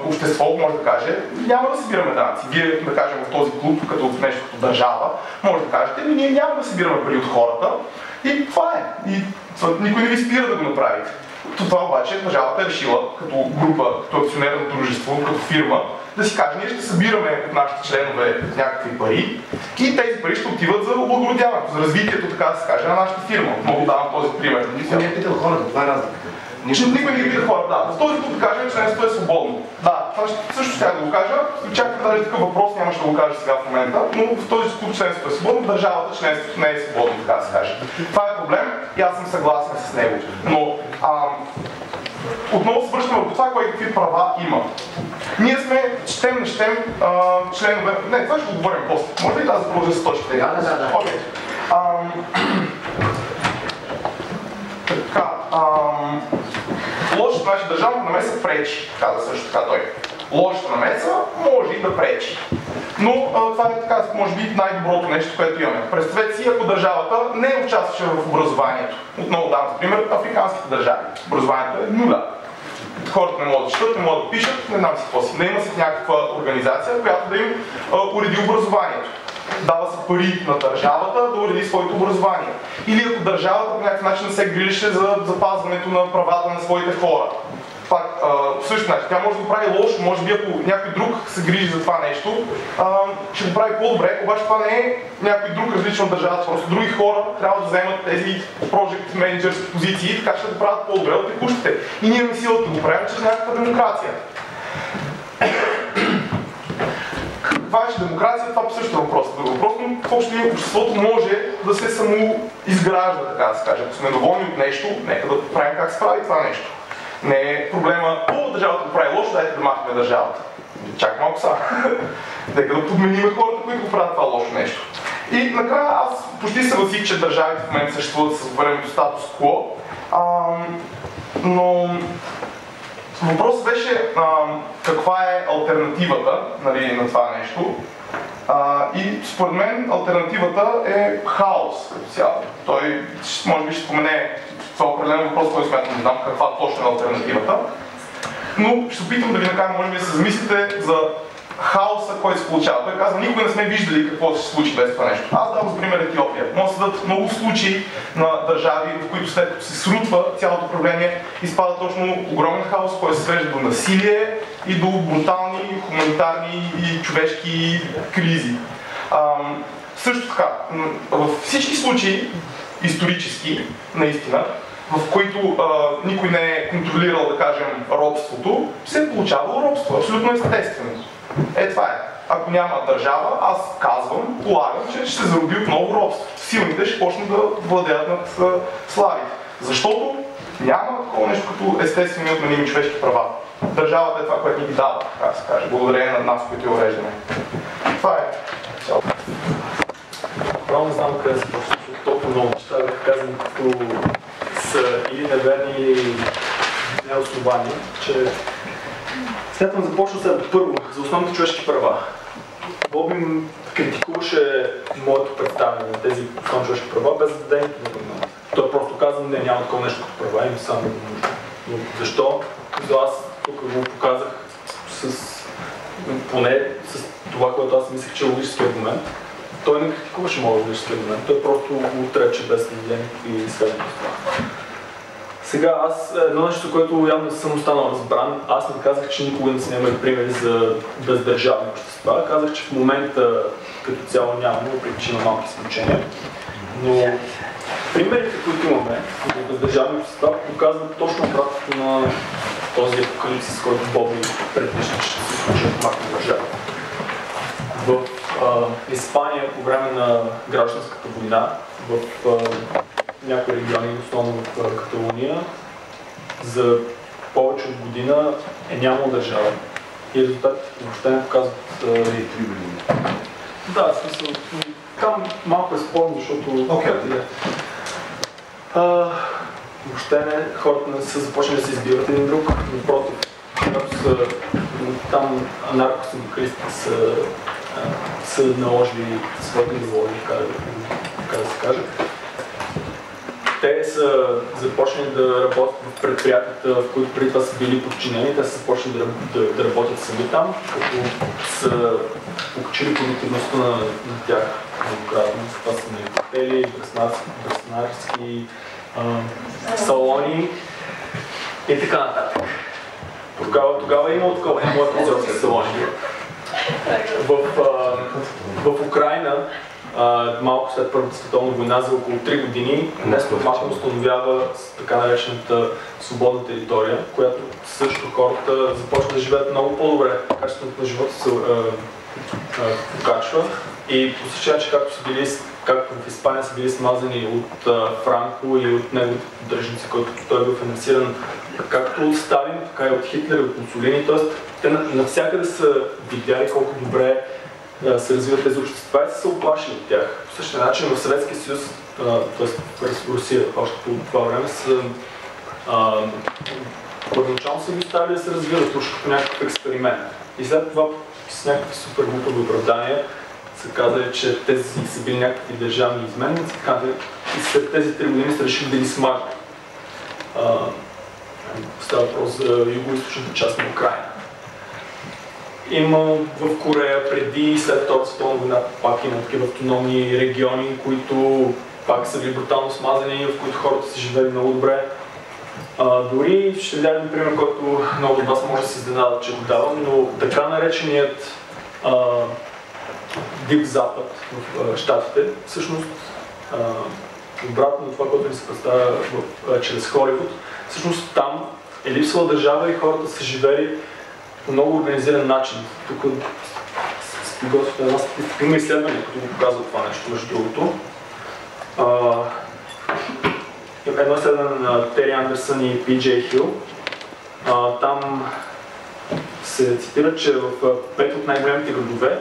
Speaker 2: общество, може да каже, няма да събираме данъци. Вие, да кажем, в този клуб, като нещо като държава, може да кажете, ние няма да събираме пари от хората и това е. И никой не ви спира да го направите. Това обаче държавата е решила, като група, като акционерно дружество, като фирма, да си каже, ние ще събираме от нашите членове някакви пари и тези пари ще отиват за облагородяването, за развитието, така да се каже, на нашата фирма. Мога да давам този пример.
Speaker 4: Никой не е питал хората, това е разликата.
Speaker 2: Никой не ги пита хората, да. В този път да кажем, членството е свободно. Да, това също ще да го кажа. Очаквам даже такъв въпрос, няма ще го кажа сега в момента, но в този клуб членството е свободно, държавата членството не е свободно, така да се каже. Това е проблем и аз съм съгласен с него. Но отново се връщаме върху това, кой какви права има. Ние сме, не щем членове... Не, това ще го говорим после. Може ли да продължа с точките?
Speaker 4: Да.
Speaker 2: Окей. Така, лошата наша държавна намеса пречи, каза също така той. Лошата намеса може и да пречи. Но това е така, може би най-доброто нещо, което имаме. Представете си, ако държавата не е участваше в образованието. Отново дам за пример африканските държави. Образованието е нула. Хората не могат да четат, не могат да пишат, не знам си какво си. Не има си някаква организация, която да им уреди образованието. Дава се пари на държавата да уреди своето образование. Или ако държавата по някакъв начин не се грижеше за запазването на правата на своите хора. Пак, също начин, тя може да го прави лошо, може би ако някой друг се грижи за това нещо, ще го прави по-добре, обаче това не е някой друг различен от държавата, просто други хора трябва да вземат тези project менеджерски позиции, така ще да правят по-добре от текущите. И ние имаме силата да го правим чрез някаква демокрация. Каква беше демокрация? Това по същия въпрос. Въпросно, в общи обществото може да се самоизгражда, така да се каже. Ако сме доволни от нещо, нека да правим как се прави това нещо. Не е проблема, държавата го прави лошо, дайте да махнем държавата. Чак малко са. Нека да подменим хората, които го правят това лошо нещо. И накрая аз почти съгласих, че държавите в момента съществуват с времето статус-кво, но въпросът беше каква е алтернативата, нали, на това нещо. И според мен алтернативата е хаос като цяло. Той може би ще спомене това определен въпрос, който смятам да знам каква точно е алтернативата. Но ще опитам да ви накарам, може би да се замислите за хаоса, който се получава. Той казва, никога не сме виждали какво ще се случи без това нещо. Аз давам за пример Етиопия. Може да се дадат много случаи на държави, в които след като се срутва цялото управление, изпада точно огромен хаос, който се свежда до насилие и до брутални, хуманитарни и човешки кризи. Също така, във всички случаи, исторически, наистина, в които никой не е контролирал, да кажем, робството, се е получавало робство. Абсолютно естествено. Това е. Ако няма държава, аз казвам, полагам, че ще се зароби отново робство. Силните ще почнат да владеят над слабите. Защото няма такова нещо като естествени и отменими човешки права. Държавата е това, което ни ги дава, така да се каже, благодарение на нас, които я уреждаме. Това е цялото.
Speaker 3: Право не знам къде се почва, защото толкова много неща бях казани, като са или неверни, или неосновани, че смятам започна след първо за основните човешки права. Боби критикуваше моето представяне на тези основни човешки права без да даде никакво аргумент. Той просто каза, не, няма такова нещо като права, им само нужда. Но защо? Аз тук го показах поне с това, което аз мислех, че е логически аргумент. Той не критикуваше моят логически аргумент, той просто го отрече без да даде никакви изследвания с това. Сега аз, едно нещо, което явно не съм останал разбран, аз не казах, че никога не сме имали примери за бездържавни общества. Казах, че в момента като цяло нямаме, въпреки че има малки изключения. Но примерите, които имаме за бездържавни общества, показват точно обратното на този апокалипсис, който Боби предвижда, че ще се случи в малки държави. В Испания по време на гражданската война, в някои региони, основно в Каталуния, за повече от година е нямало държава. И резултатите въобще не показват Да, в смисъл. Там малко е спорно, защото... Въобще не, хората не са започнали да се избиват един друг, напротив. Там наркосиндикалистите са наложили своите неволи, така да се каже. Те са започнали да работят в предприятията, в които преди това са били подчинени, те са започнали да работят сами там, като са покачили продуктивността на тях многократно. Това са хотели, браснарски, салони и така нататък. Тогава е имало такова експлоатационни салони. В Украйна, малко след Първата световна война, за около 3 години, Нестор установява така наречената свободна територия, която също хората започват да живеят много по-добре. Качеството на живота се покачва и по същия начин, както в Испания са били смазани от Франко и от неговите поддръжници, който той бил финансиран както от Сталин, така и от Хитлер, от Мусолини. Тоест, те навсякъде са видяли колко добре се развиват тези общества и са се оплашили от тях. По същия начин в Съветския съюз, т.е. в Русия още по това време, първоначално са ги оставили да се развиват уж като някакъв експеримент. И след това с някакви супер глупави оправдания са казали, че тези са били някакви държавни изменници, и след тези 3 години са решили да ги смажат. Става въпрос за юго-источната част на Украйна. Има в Корея преди и след Втората световна война пак има такива автономни региони, които пак са били брутално смазани, в които хората са живели много добре. Дори ще ви дам един пример, който много от вас може да се изненадат, че го давам, но така нареченият Дик Запад в Щатите, всъщност обратно на това, което ни се представя чрез Холивуд, всъщност там е липсвала държава и хората са живели по много организиран начин. Тук спиготвите една статистика, има изследване, като го показва това нещо, между другото. Едно изследване на Тери Андерсън и Пи.Джей Хил. Там се цитира, че в 5 от най-големите градове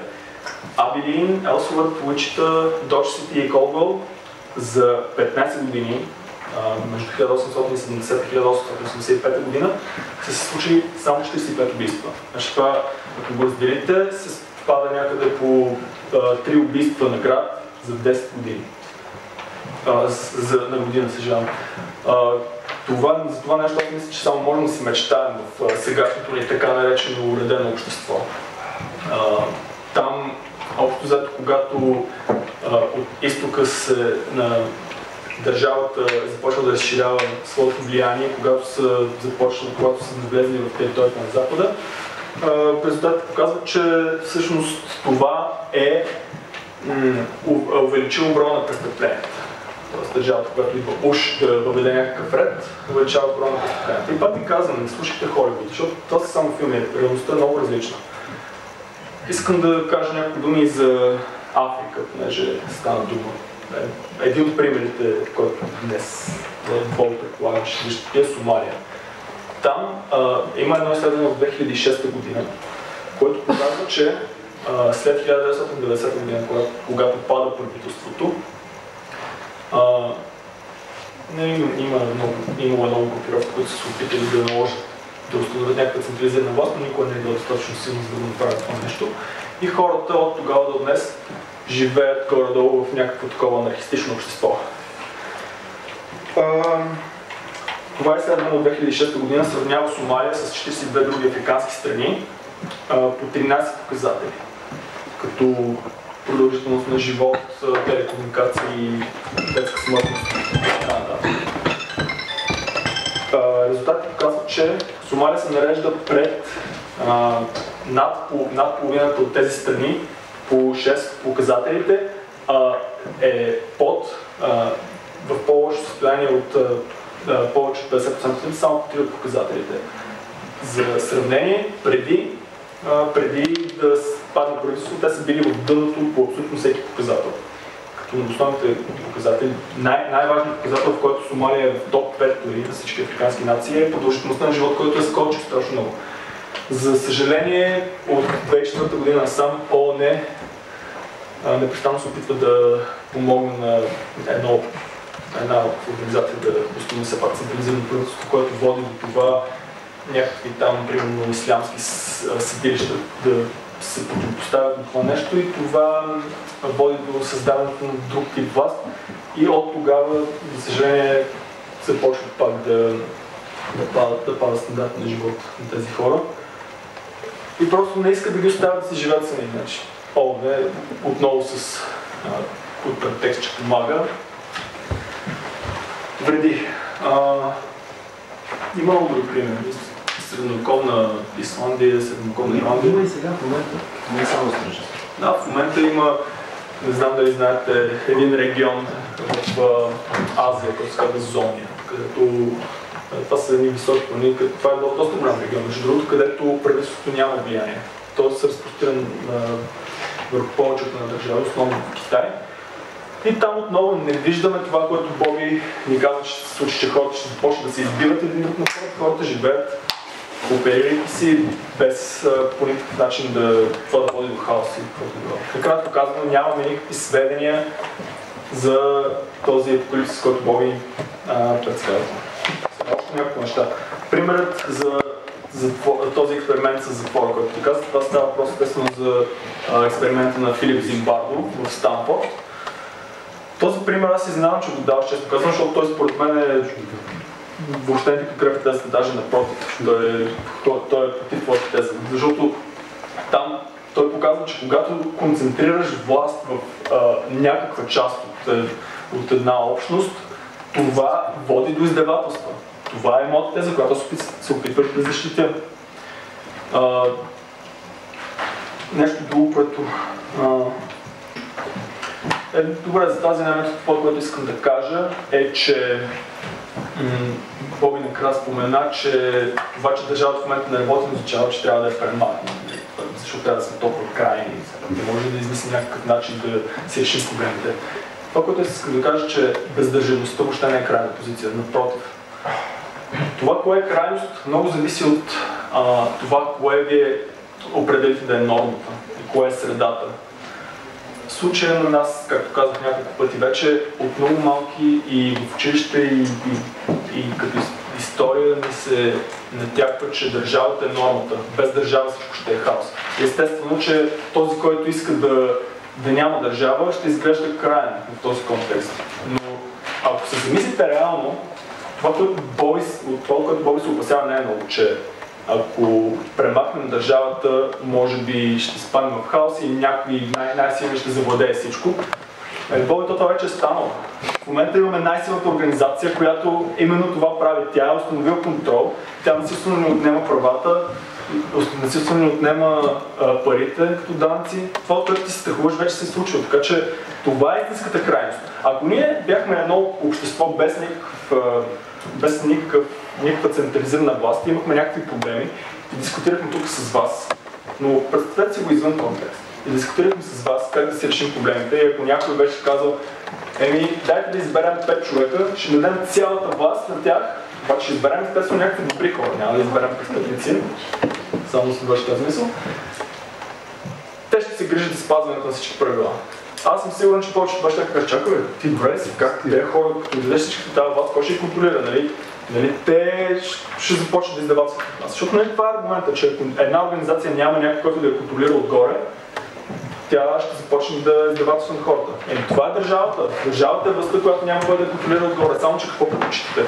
Speaker 3: Абилин, Елсуърт, Уичита, Додж Сити и Колвъл за 15 години, между 1870 и 1885 година, са се случили само 45 убийства. Значи това, ако го разделите, се спада някъде по 3 убийства на град за 10 години. На година, съжалявам. За това нещо аз мисля, че само можем да си мечтаем в сегашното ни така наречено уредено общество. Там, общо взето, когато от изтока на държавата започва да разширява своето влияние, когато са навлезли в територията на Запада, резултатите показват, че всъщност това е увеличило броя на престъпленията. Тоест държавата, която идва уж да въведе някакъв ред, увеличава броя на престъпленията. И пак ви казвам, не слушайте Холивуд, защото това са само филми, реалността е много различна. Искам да кажа няколко думи за Африка, понеже стана дума. Един от примерите, който днес Бог предполага, че ще виждате, е Сомалия. Там има едно изследване от 2006 година, което показва, че след 1990 година, когато пада правителството, има много групировки, които са се опитали да наложат да установят някаква централизирана власт, но никога не е достатъчно силно за да направят това нещо. И хората от тогава до днес живеят горе-долу в някакво такова анархистично общество. Това изследване от 2006 година сравнява Сомалия с 42 други африкански страни по 13 показатели, като продължителност на живот, телекомуникации, детска смъртност и така нататък. Резултатите показват, че Сомалия се нарежда пред над половината от тези страни по 6 показателите, е в по-лошо състояние от повече от 50%, само по 3 от показателите. За сравнение, преди да падне правителството, те са били в дъното по абсолютно всеки показател. Като на основните показатели, най-важният показател, в който Сомалия е в топ 5 дори на всички африкански нации, е продължителността на живот, който е скочил страшно много. За съжаление, от 2004 година насам ООН непрестанно се опитва да помогне на една организация да постигне все пак централизирано правителство, което води до това някакви там, примерно, ислямски съдилища да се противопоставят на това нещо и това води до създаването на друг тип власт и от тогава, за съжаление, започва пак да пада стандарт на живот на тези хора. И просто не искат да ги оставят да си живеят сами. Значи, ООН отново с претекст, че помага, вреди. Има много други примери. Средновековна Исландия, средновековна Ирландия.
Speaker 4: Има и сега в момента, не само страшно.
Speaker 3: Да, в момента има, не знам дали знаете, един регион в Азия, който се казва Зония, където това са едни високи планини, това е доста голям регион, между другото, където правителството няма влияние. Той се разпростира върху повечето на държави, основно в Китай. И там отново не виждаме това, което Боби ни казва, че се случи, че хората ще започнат да се избиват един друг на хората живеят, кооперирайки си, без по никакъв начин това да води до хаос и каквото било. Накратко казано, нямаме никакви сведения за този апокалипсис, който Боби представя. Още няколко неща. Примерът за този експеримент с затвора, който ти каза, това става въпрос естествено за експеримента на Филип Зимбардо в Станфорд. Този пример аз изненадвам, че го даваш, често казвам, защото той според мен въобще не подкрепя тезата, даже напротив. Той е против твоята теза. Защото там той показва, че когато концентрираш власт в някаква част от една общност, това води до издевателства. Това е моята теза, която се опитвах да защитя. Нещо друго, което добре, за тази намета това, което искам да кажа е, че Боби накрая спомена, че това, че държавата в момента не работи, означава, че трябва да е премахнат. Защото трябва да сме толкова крайни. Не може да измислим някакъв начин да си решим проблемите. Това, което искам да кажа, че бездържавността въобще не е крайна позиция, напротив. Това, кое е крайност, много зависи от това, кое вие определите да е нормата и кое е средата. В случая на нас, както казах няколко пъти вече, от много малки и в училище и като история ни се натяква, че държавата е нормата. Без държава всичко ще е хаос. Естествено, че този, който иска да няма държава, ще изглежда краен в този контекст. Но ако се замислите реално, това, което Боби се опасява, не е много, че ако премахнем държавата, може би ще спаднем в хаос и някой най-силен ще завладее всичко. Боби, това вече е станало. В момента имаме най-силната организация, която именно това прави. Тя е установила контрол, тя насилствено ни отнема правата, насилствено ни отнема парите като данъци. Това, от което ти се страхуваш, вече се случва. Така че това е истинската крайност. Ако ние бяхме едно общество без никаква централизирана власт, имахме някакви проблеми и дискутирахме тук с вас, но представете си го извън контекст. И дискутирахме с вас как да си решим проблемите и ако някой беше казал, дайте да изберем 5 човека, ще дадем цялата власт на тях, обаче ще изберем естествено някакви добри хора, няма да изберем престъпници, само с вашата мисъл. Те ще се грижат за спазването на всички правила. Аз съм сигурен, че повечето баща ще кажат, чакай, ти добре си, как те хора, като дадеш всички тази власт, кой ще ги контролира, нали? Те ще започнат да издават с нас. Защото това е аргумента, че ако една организация няма някой, който да я контролира отгоре, тя ще започне да издавателства на хората. Това е държавата. Държавата е властта, която няма кой да я контролира отгоре. Само че какво предпочитате?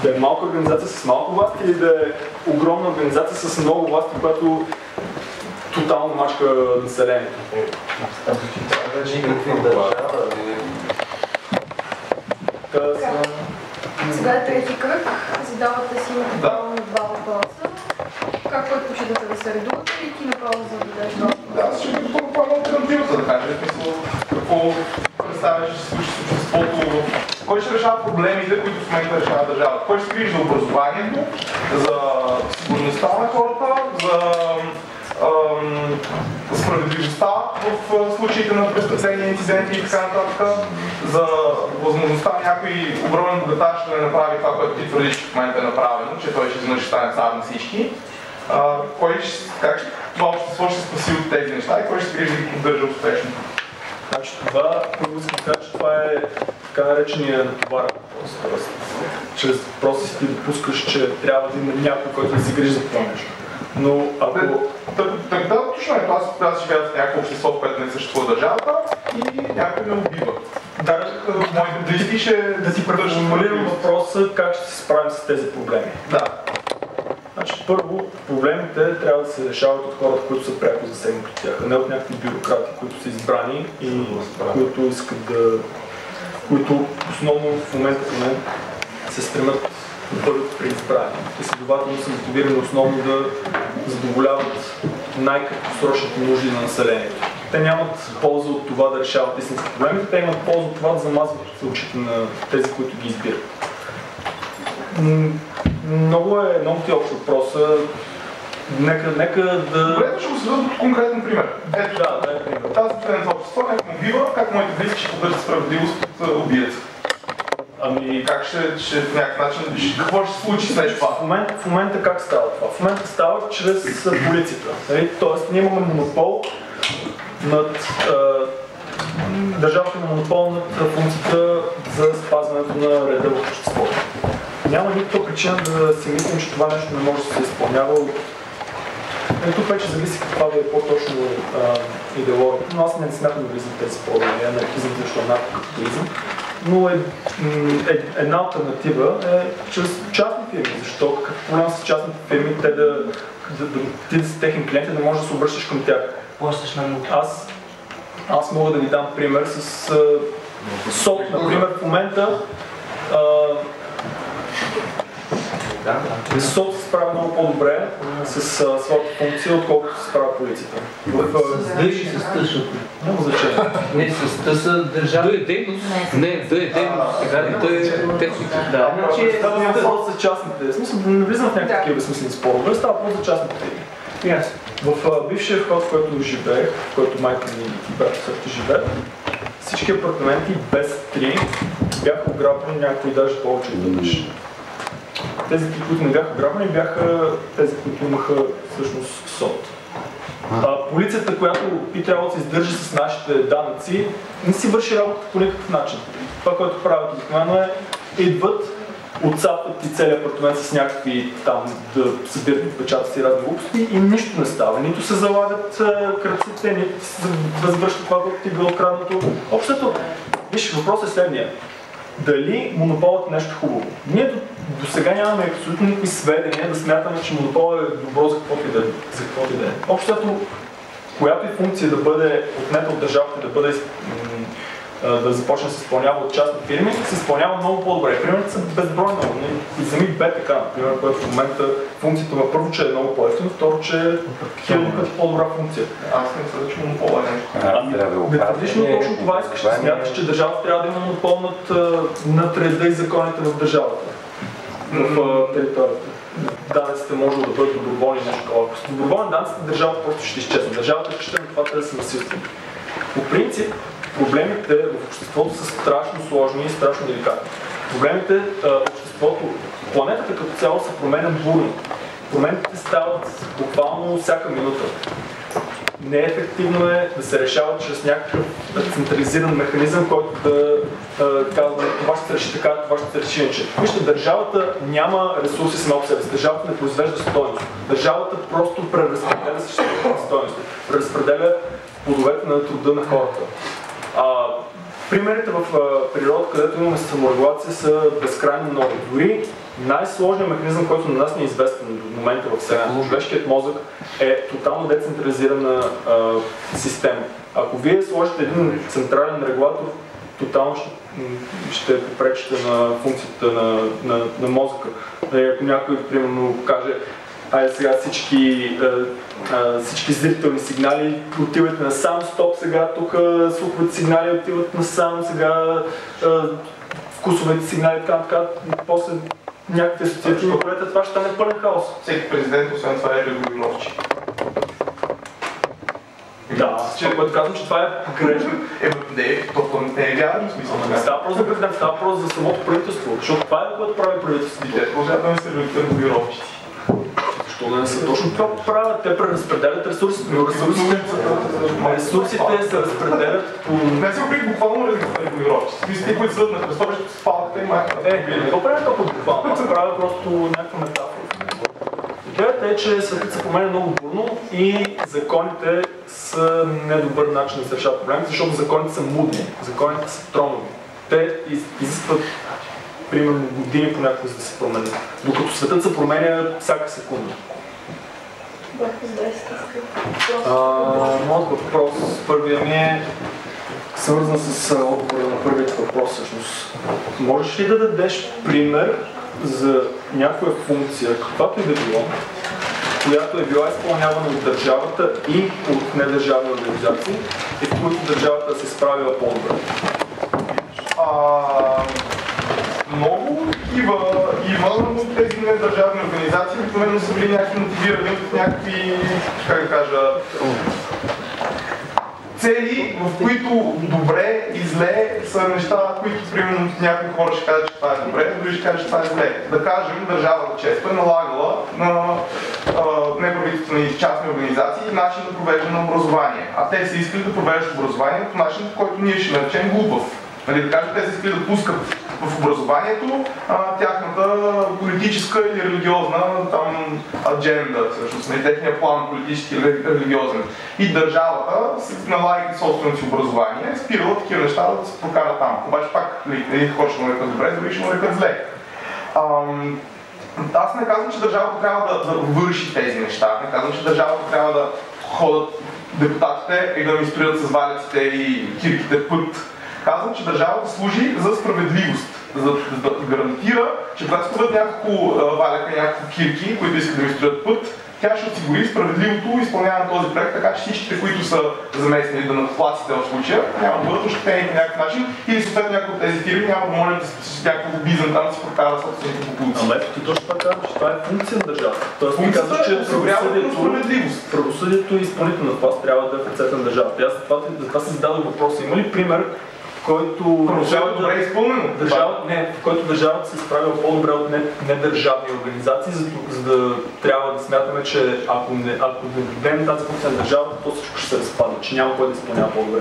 Speaker 3: Да е малка организация с малко власт или да е огромна организация с много власт, която тотално мачка населението?
Speaker 1: Сега е трети кръг. Задавате си направо на два въпроса. Как предпочитате да се редувате или ти направо зададеш два въпроса?
Speaker 2: Да, аз ще ви попълна алтернативата, да кажа, какво представяш обществото, кой ще решава проблемите, които в момента решава държавата, кой ще грижи за образованието, за сигурността на хората, за справедливостта в случаите на престъпления, инциденти и така нататък, за възможността някой огромен богаташ да не направи това, което ти твърдиш, че в момента е направено, че той ще изведнъж стане цар на всички. Как това общество ще спаси от тези неща и кой ще грижи да ги поддържа успешно.
Speaker 3: Значи това, първо искам да кажа, че това е така наречения натоварен въпрос. Тоест, чрез въпроси ти допускаш, че трябва да има някой, който да се грижи за това нещо. Но ако...
Speaker 2: Тогава точно е това, аз живея в някакво общество, в което не съществува държавата и някой ме убива. Моите близки ще
Speaker 3: да си преформулирам въпроса как ще се справим с тези проблеми.
Speaker 2: Да.
Speaker 3: Значи първо, проблемите трябва да се решават от хората, които са пряко засегнати от тях, а не от някакви бюрократи, които са избрани и които искат да... които основно в момента се стремят да бъдат преизбрани. И следователно са мотивирани основно да задоволяват най-краткосрочните нужди на населението. Те нямат полза от това да решават истински проблемите, те имат полза от това да замазват очите на тези, които ги избират. Много ти общ въпроса. Нека да...
Speaker 2: Добре, ще го сведа от конкретен пример. Ето,
Speaker 3: да е пример.
Speaker 2: Тази последната общество някак му бива, как моите близки ще поддържат справедливост от убиеца.
Speaker 3: Ами...
Speaker 2: Как ще в някакъв начин, какво ще се случи след това?
Speaker 3: В момента как става това? В момента става чрез полицията. Тоест ние имаме монопол над... държавата има монопол над функцията за спазването на реда в обществото. Няма никаква причина да си мислим, че това нещо не може да се изпълнява от... Тук вече зависи каква да е по-точно идеологията, но аз не смятам да влизам в тези спорове, анархизъм срещу анархокапитализъм. Но една алтернатива е чрез частни фирми. Защо? Какъв проблем с частните фирми, ти да си техни клиенти, да можеш да се обръщаш към тях? Аз мога да ви дам пример с СОТ, например, в момента. СОТ се справя много по-добре с своята функция, отколкото се справя полицията.
Speaker 5: С Д или с Т, защото?
Speaker 3: Няма значение.
Speaker 5: Не, с Т са държава. Д е дейност. Не, Д е дейност. Сега Т е техника.
Speaker 3: Да, значи става въпрос за частните. В смисъл, не влизам в някакви такива безсмислени спорове, става въпрос за частните фирми. В бившия вход, в който живеех, в който майка ми и брата също живеят, всички апартаменти без 3 бяха ограбвани, някои даже повече веднъж. Тези, които не бяха ограбвани, бяха тези, които имаха всъщност СОТ. Полицията, която би трябвало да се издържи с нашите данъци, не си върши работа по никакъв начин. Това, което правят обикновено идват, отцапват и целият апартамент с някакви там да събират отпечатъци и разни глупости и нищо не става. Нито се залагат кръците, нито се възвръщат това, което ти било откраднато. Общото, виж, въпросът е следния. Дали монополът е нещо хубаво? Ние до сега нямаме абсолютно никакви сведения да смятаме, че монополът е добро за каквото и да е. Общото, която и функция да бъде отнета от държавата, да започне да се изпълнява от частни фирми, се изпълнява много по-добре. Примерите са безбройно. Вземи БТК, например, което в момента функцията му първо, че е много по-ефтино, второ, че е хиляди пъти по-добра функция.
Speaker 2: Аз не мисля, че монопола е нещо.
Speaker 3: Методично точно това искаш да смяташ, че държавата трябва да има монопол над реда и законите в държавата, в територията. Данъците може да бъдат доброволни нещо такова. С доброволни данъците държавата просто ще изчезне. Държавата ще на това да се насилства. По принцип, проблемите в обществото са страшно сложни и страшно деликатни. Проблемите обществото, планетата като цяло се променя бурно. Промените стават буквално всяка минута. Неефективно е да се решава чрез някакъв централизиран механизъм, който да казва това ще се реши така, това ще се реши иначе. Вижте, държавата няма ресурси сама по себе си. Държавата не произвежда стойност. Държавата просто преразпределя съществуващите стойности. Преразпределя плодовете на труда на хората. Примерите в природата, където имаме саморегулация, са безкрайно много. Дори най-сложният механизъм, който на нас не е известен до момента в Вселената, човешкият мозък, е тотално децентрализирана система. Ако вие сложите един централен регулатор, тотално ще попречите на функцията на мозъка. Ако някой, примерно, каже, айде сега всички зрителни сигнали отиват на сам стоп, сега тук слуховите сигнали отиват на сам, сега вкусовите сигнали, така, после някакви асоциативни полета, това ще стане пълен хаос.
Speaker 2: Всеки президент, освен това, е Григорий Новчи.
Speaker 3: Да, което казвам, че това е грешно.
Speaker 2: Не е вярно смисъл.
Speaker 3: Не става просто за президент, става просто за самото правителство, защото това е което прави правителството.
Speaker 2: Продължаваме се Григорий Новчи.
Speaker 3: Защо да не са точно това правят? Те преразпределят ресурсите, но ресурсите се разпределят по...
Speaker 2: Не си оприх буквално регулировки. Ти, които съдат на кръстовището с палката и майката.
Speaker 3: Не го правят толкова буквално, аз правя просто някаква метафора. Идеята е, че светът се променя много бурно и законите са недобър начин да се решават проблемите, защото законите са мудни, законите са тромови. Те изискват примерно години понякога за да се променят, докато светът се променя всяка секунда. Моят въпрос, първия ми е свързан с отговора на първият въпрос всъщност. Можеш ли да дадеш пример за някоя функция, каквато и да било, която е била изпълнявана от държавата и от недържавни организации и в които държавата се справила по-добре?
Speaker 2: Много има, но тези недържавни организации обикновено са били някакви мотивирани от някакви, как да кажа, цели, в които добре и зле са неща, които примерно някои хора ще кажат, че това е добре, други ще кажат, че това е зле. Да кажем, държавата често е налагала на неправителствени и частни организации начин на провеждане на образование. А те са искали да провеждат образование по начин, по който ние ще наречем глупав. Нали, да кажем, те са искали да пускат в образованието тяхната политическа или религиозна адженда, всъщност, техния план политически и религиозен. И държавата, налагайки собственото си образование, спирала такива неща да се прокарат там. Обаче пак едни хора ще му рекат добре, други ще му рекат зле. Аз не казвам, че държавата трябва да върши тези неща. Не казвам, че държавата трябва да ходят депутатите и да ми строят с валяците и кирките в път. Казвам, че държавата служи за справедливост, за да гарантира, че когато строят няколко валяка, няколко кирки, които искат да ми строят път, тя ще осигури справедливото изпълняване на този проект, така че всичките, които са заместени да надплаците в случая, няма да бъдат ощетени по някакъв начин или съответно някои от тези фирми няма да могат с някакъв лобизъм там да си прокара собствените популци.
Speaker 3: Ама ето ти точно така казваш, че това е функция на държавата. Тоест ти казваш, че правосъдието и изпълнителната власт трябва да е в ръцете на държавата. Аз за това си зададох въпроса. Има ли пример, който държавата се справила по-добре от недържавни организации, за да трябва да смятаме, че ако не дадем тази функция на държавата, то всичко ще се разпадне, че няма кой да изпълнява по-добре.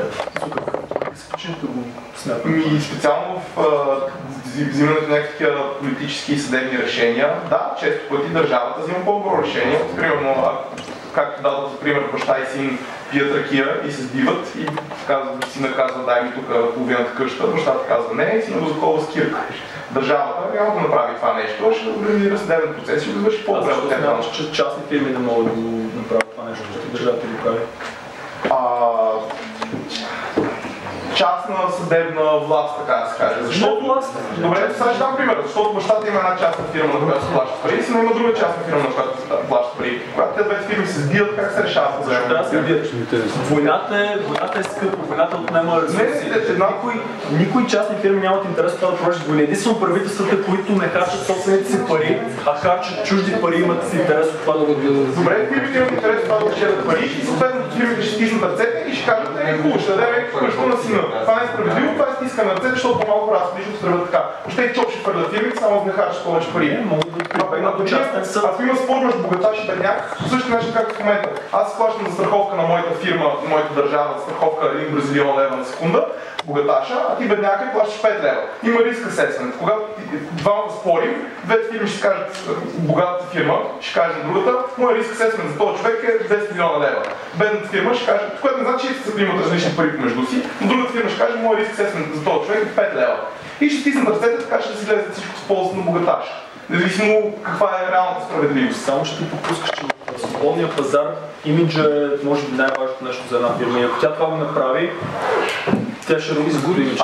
Speaker 3: Как се починете да го смятаме?
Speaker 2: И специално в взимането на някакви политически и съдебни решения, да, често пъти държавата взима по-добро решение. Примерно, както дадох за пример, баща и син пият ракия и се сбиват и сина казва, дай ми тук половината къща, бащата казва не и сина го заколва с кирка. Държавата няма да направи това нещо, ще организира съдебен процес и ще го извърши по-добре.
Speaker 3: Аз ще смяташ, че частни фирми не могат да го направят това нещо, че държавата го прави?
Speaker 2: Частна съдебна власт, така да се каже. Защото, добре, сега ще дам пример, защото бащата има една частна фирма, на която се плаща пари, и сина има друга частна фирма, на която се плаща пари. Когато тези двете фирми се сбият, как се решава проблема?
Speaker 3: Да, се сбият. Войната е скъпа, войната отнема ресурси. Никой частни фирми нямат интерес от това да провеждат войни. Единствено правителствата, които не харчат собствените си пари, а харчат чужди пари, имат си интерес от това да го дадат.
Speaker 2: Добре, фирмите имат интерес от това да печелят пари и съответно фирмите ще стиснат ръцете и ще кажат, хубаво, ще дадем къща на сина. Това не е справедливо, това е стиска на ръцете, защото по-малко разходи ще се така. Още и чоп ще хвърлят фирмите, само да не харчат повече пари. Ако има спор между богаташ и бедняк, по същия начин както в момента. Аз плащам за страховка на моята фирма, моята държава, страховка 1 бразилион лева на секунда, богаташа, а ти бедняка плащаш 5 лева. Има риск асесмент. Когато двамата спорим, двете фирми ще кажат, богатата фирма ще каже на другата, моят риск асесмент за този човек е 10 милиона лева. Бедната фирма ще каже, което не значи, че имат различни пари помежду си, но другата фирма ще каже, моят риск асесмент за този човек е 5 лева. И ще стиснат ръцете, така че да си влезе всичко с ползата на богаташ. Независимо каква е реалната справедливост.
Speaker 3: Само ще ти пропускаш, че в свободния пазар имиджа е може би най-важното нещо за една фирма. И ако тя това го направи, тя ще роби загуби имидж.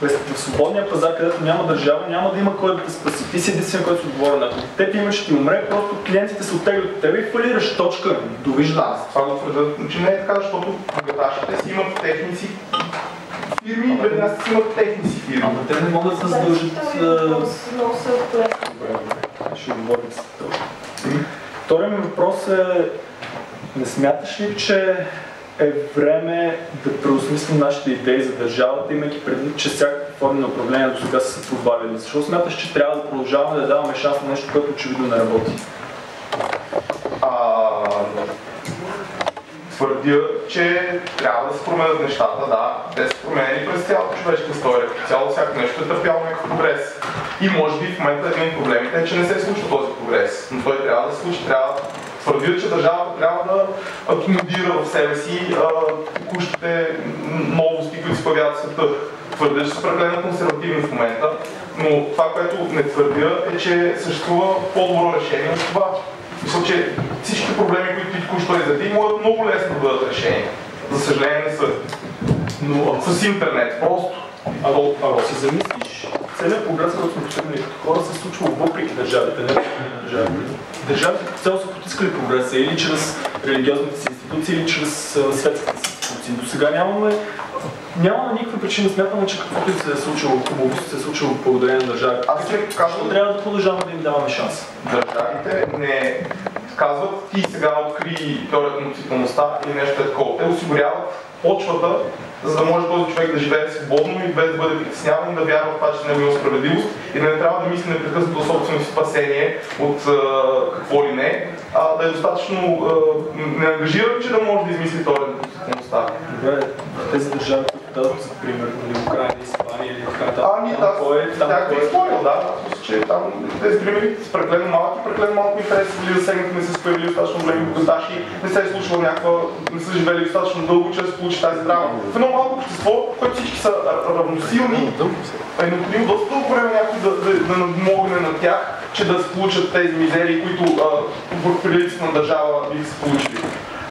Speaker 3: В свободния пазар, където няма държава, няма да има кой да те спаси. Ти си единствен, който си отговорен. Ако теб имаш ще ти умре, просто клиентите се оттеглят от тебе и фалираш. Точка. Довиждане.
Speaker 2: Това го твърдят, че не е така, защото богаташите си имат техници фирми, преди нас си имат техни си фирми.
Speaker 3: Ама те не могат да задължат...
Speaker 1: Много се отполезва.
Speaker 3: Добре, ще говорим за това. Вторият ми въпрос е, не смяташ ли, че е време да преосмислим нашите идеи за държавата, имайки предвид, че всякакви форми на управление до сега са се провалили? Защо смяташ, че трябва да продължаваме да даваме шанс на нещо, което очевидно не работи?
Speaker 2: твърдя, че трябва да се променят нещата, да, те са променени през цялата човешка история, цяло всяко нещо е търпяло някакъв прогрес. И може би в момента един от проблемите е, че не се случва този прогрес, но той трябва да се случи, твърдя, че държавата трябва да акомодира в себе си текущите новости, които се появяват в света. Твърдя, че са прекалено консервативни в момента, но това, което не твърдя е, че съществува по-добро решение от това. Мисля, че всички проблеми, които ти току-що изреди, могат много лесно да бъдат решени. За съжаление не са. Но с интернет, просто.
Speaker 3: Ако се замислиш, целият прогрес, който сме постигнали като хора, се случва въпреки държавите, не въпреки държавите. Държавите като цяло са потискали прогреса или чрез религиозните си институции, или чрез светските си институции. До сега нямаме никаква причина да смятаме, че каквото и се е случило, хубавото се е случило благодарение на държавите.
Speaker 2: Аз не казвам,
Speaker 3: трябва да продължаваме да им даваме шанс.
Speaker 2: Държавите не казват, ти сега откри теорията на относителността или нещо такова. Те осигуряват почвата, за да може този човек да живее свободно и без да бъде притесняван и да вярва в това, че него има справедливост и да не трябва да мисли непрекъснато за собственото си спасение от какво ли не, а да е достатъчно неангажиран, че да може да измисли теорията на относителността.
Speaker 3: Добре, тези държави, които дадат за пример, Украина, Испания или така нататък.
Speaker 2: Тях е изпълнил, да. Че там тези примери са прекалено малко интерес са били засегнати, не са се появили достатъчно големи богаташи, не се е случвало не са живели достатъчно дълго, че да се получи тази драма. В едно малко общество, в което всички са равносилни, е необходимо доста дълго време някой да надмогне на тях, че да се получат тези мизерии, които при липсата на държава биха се получили.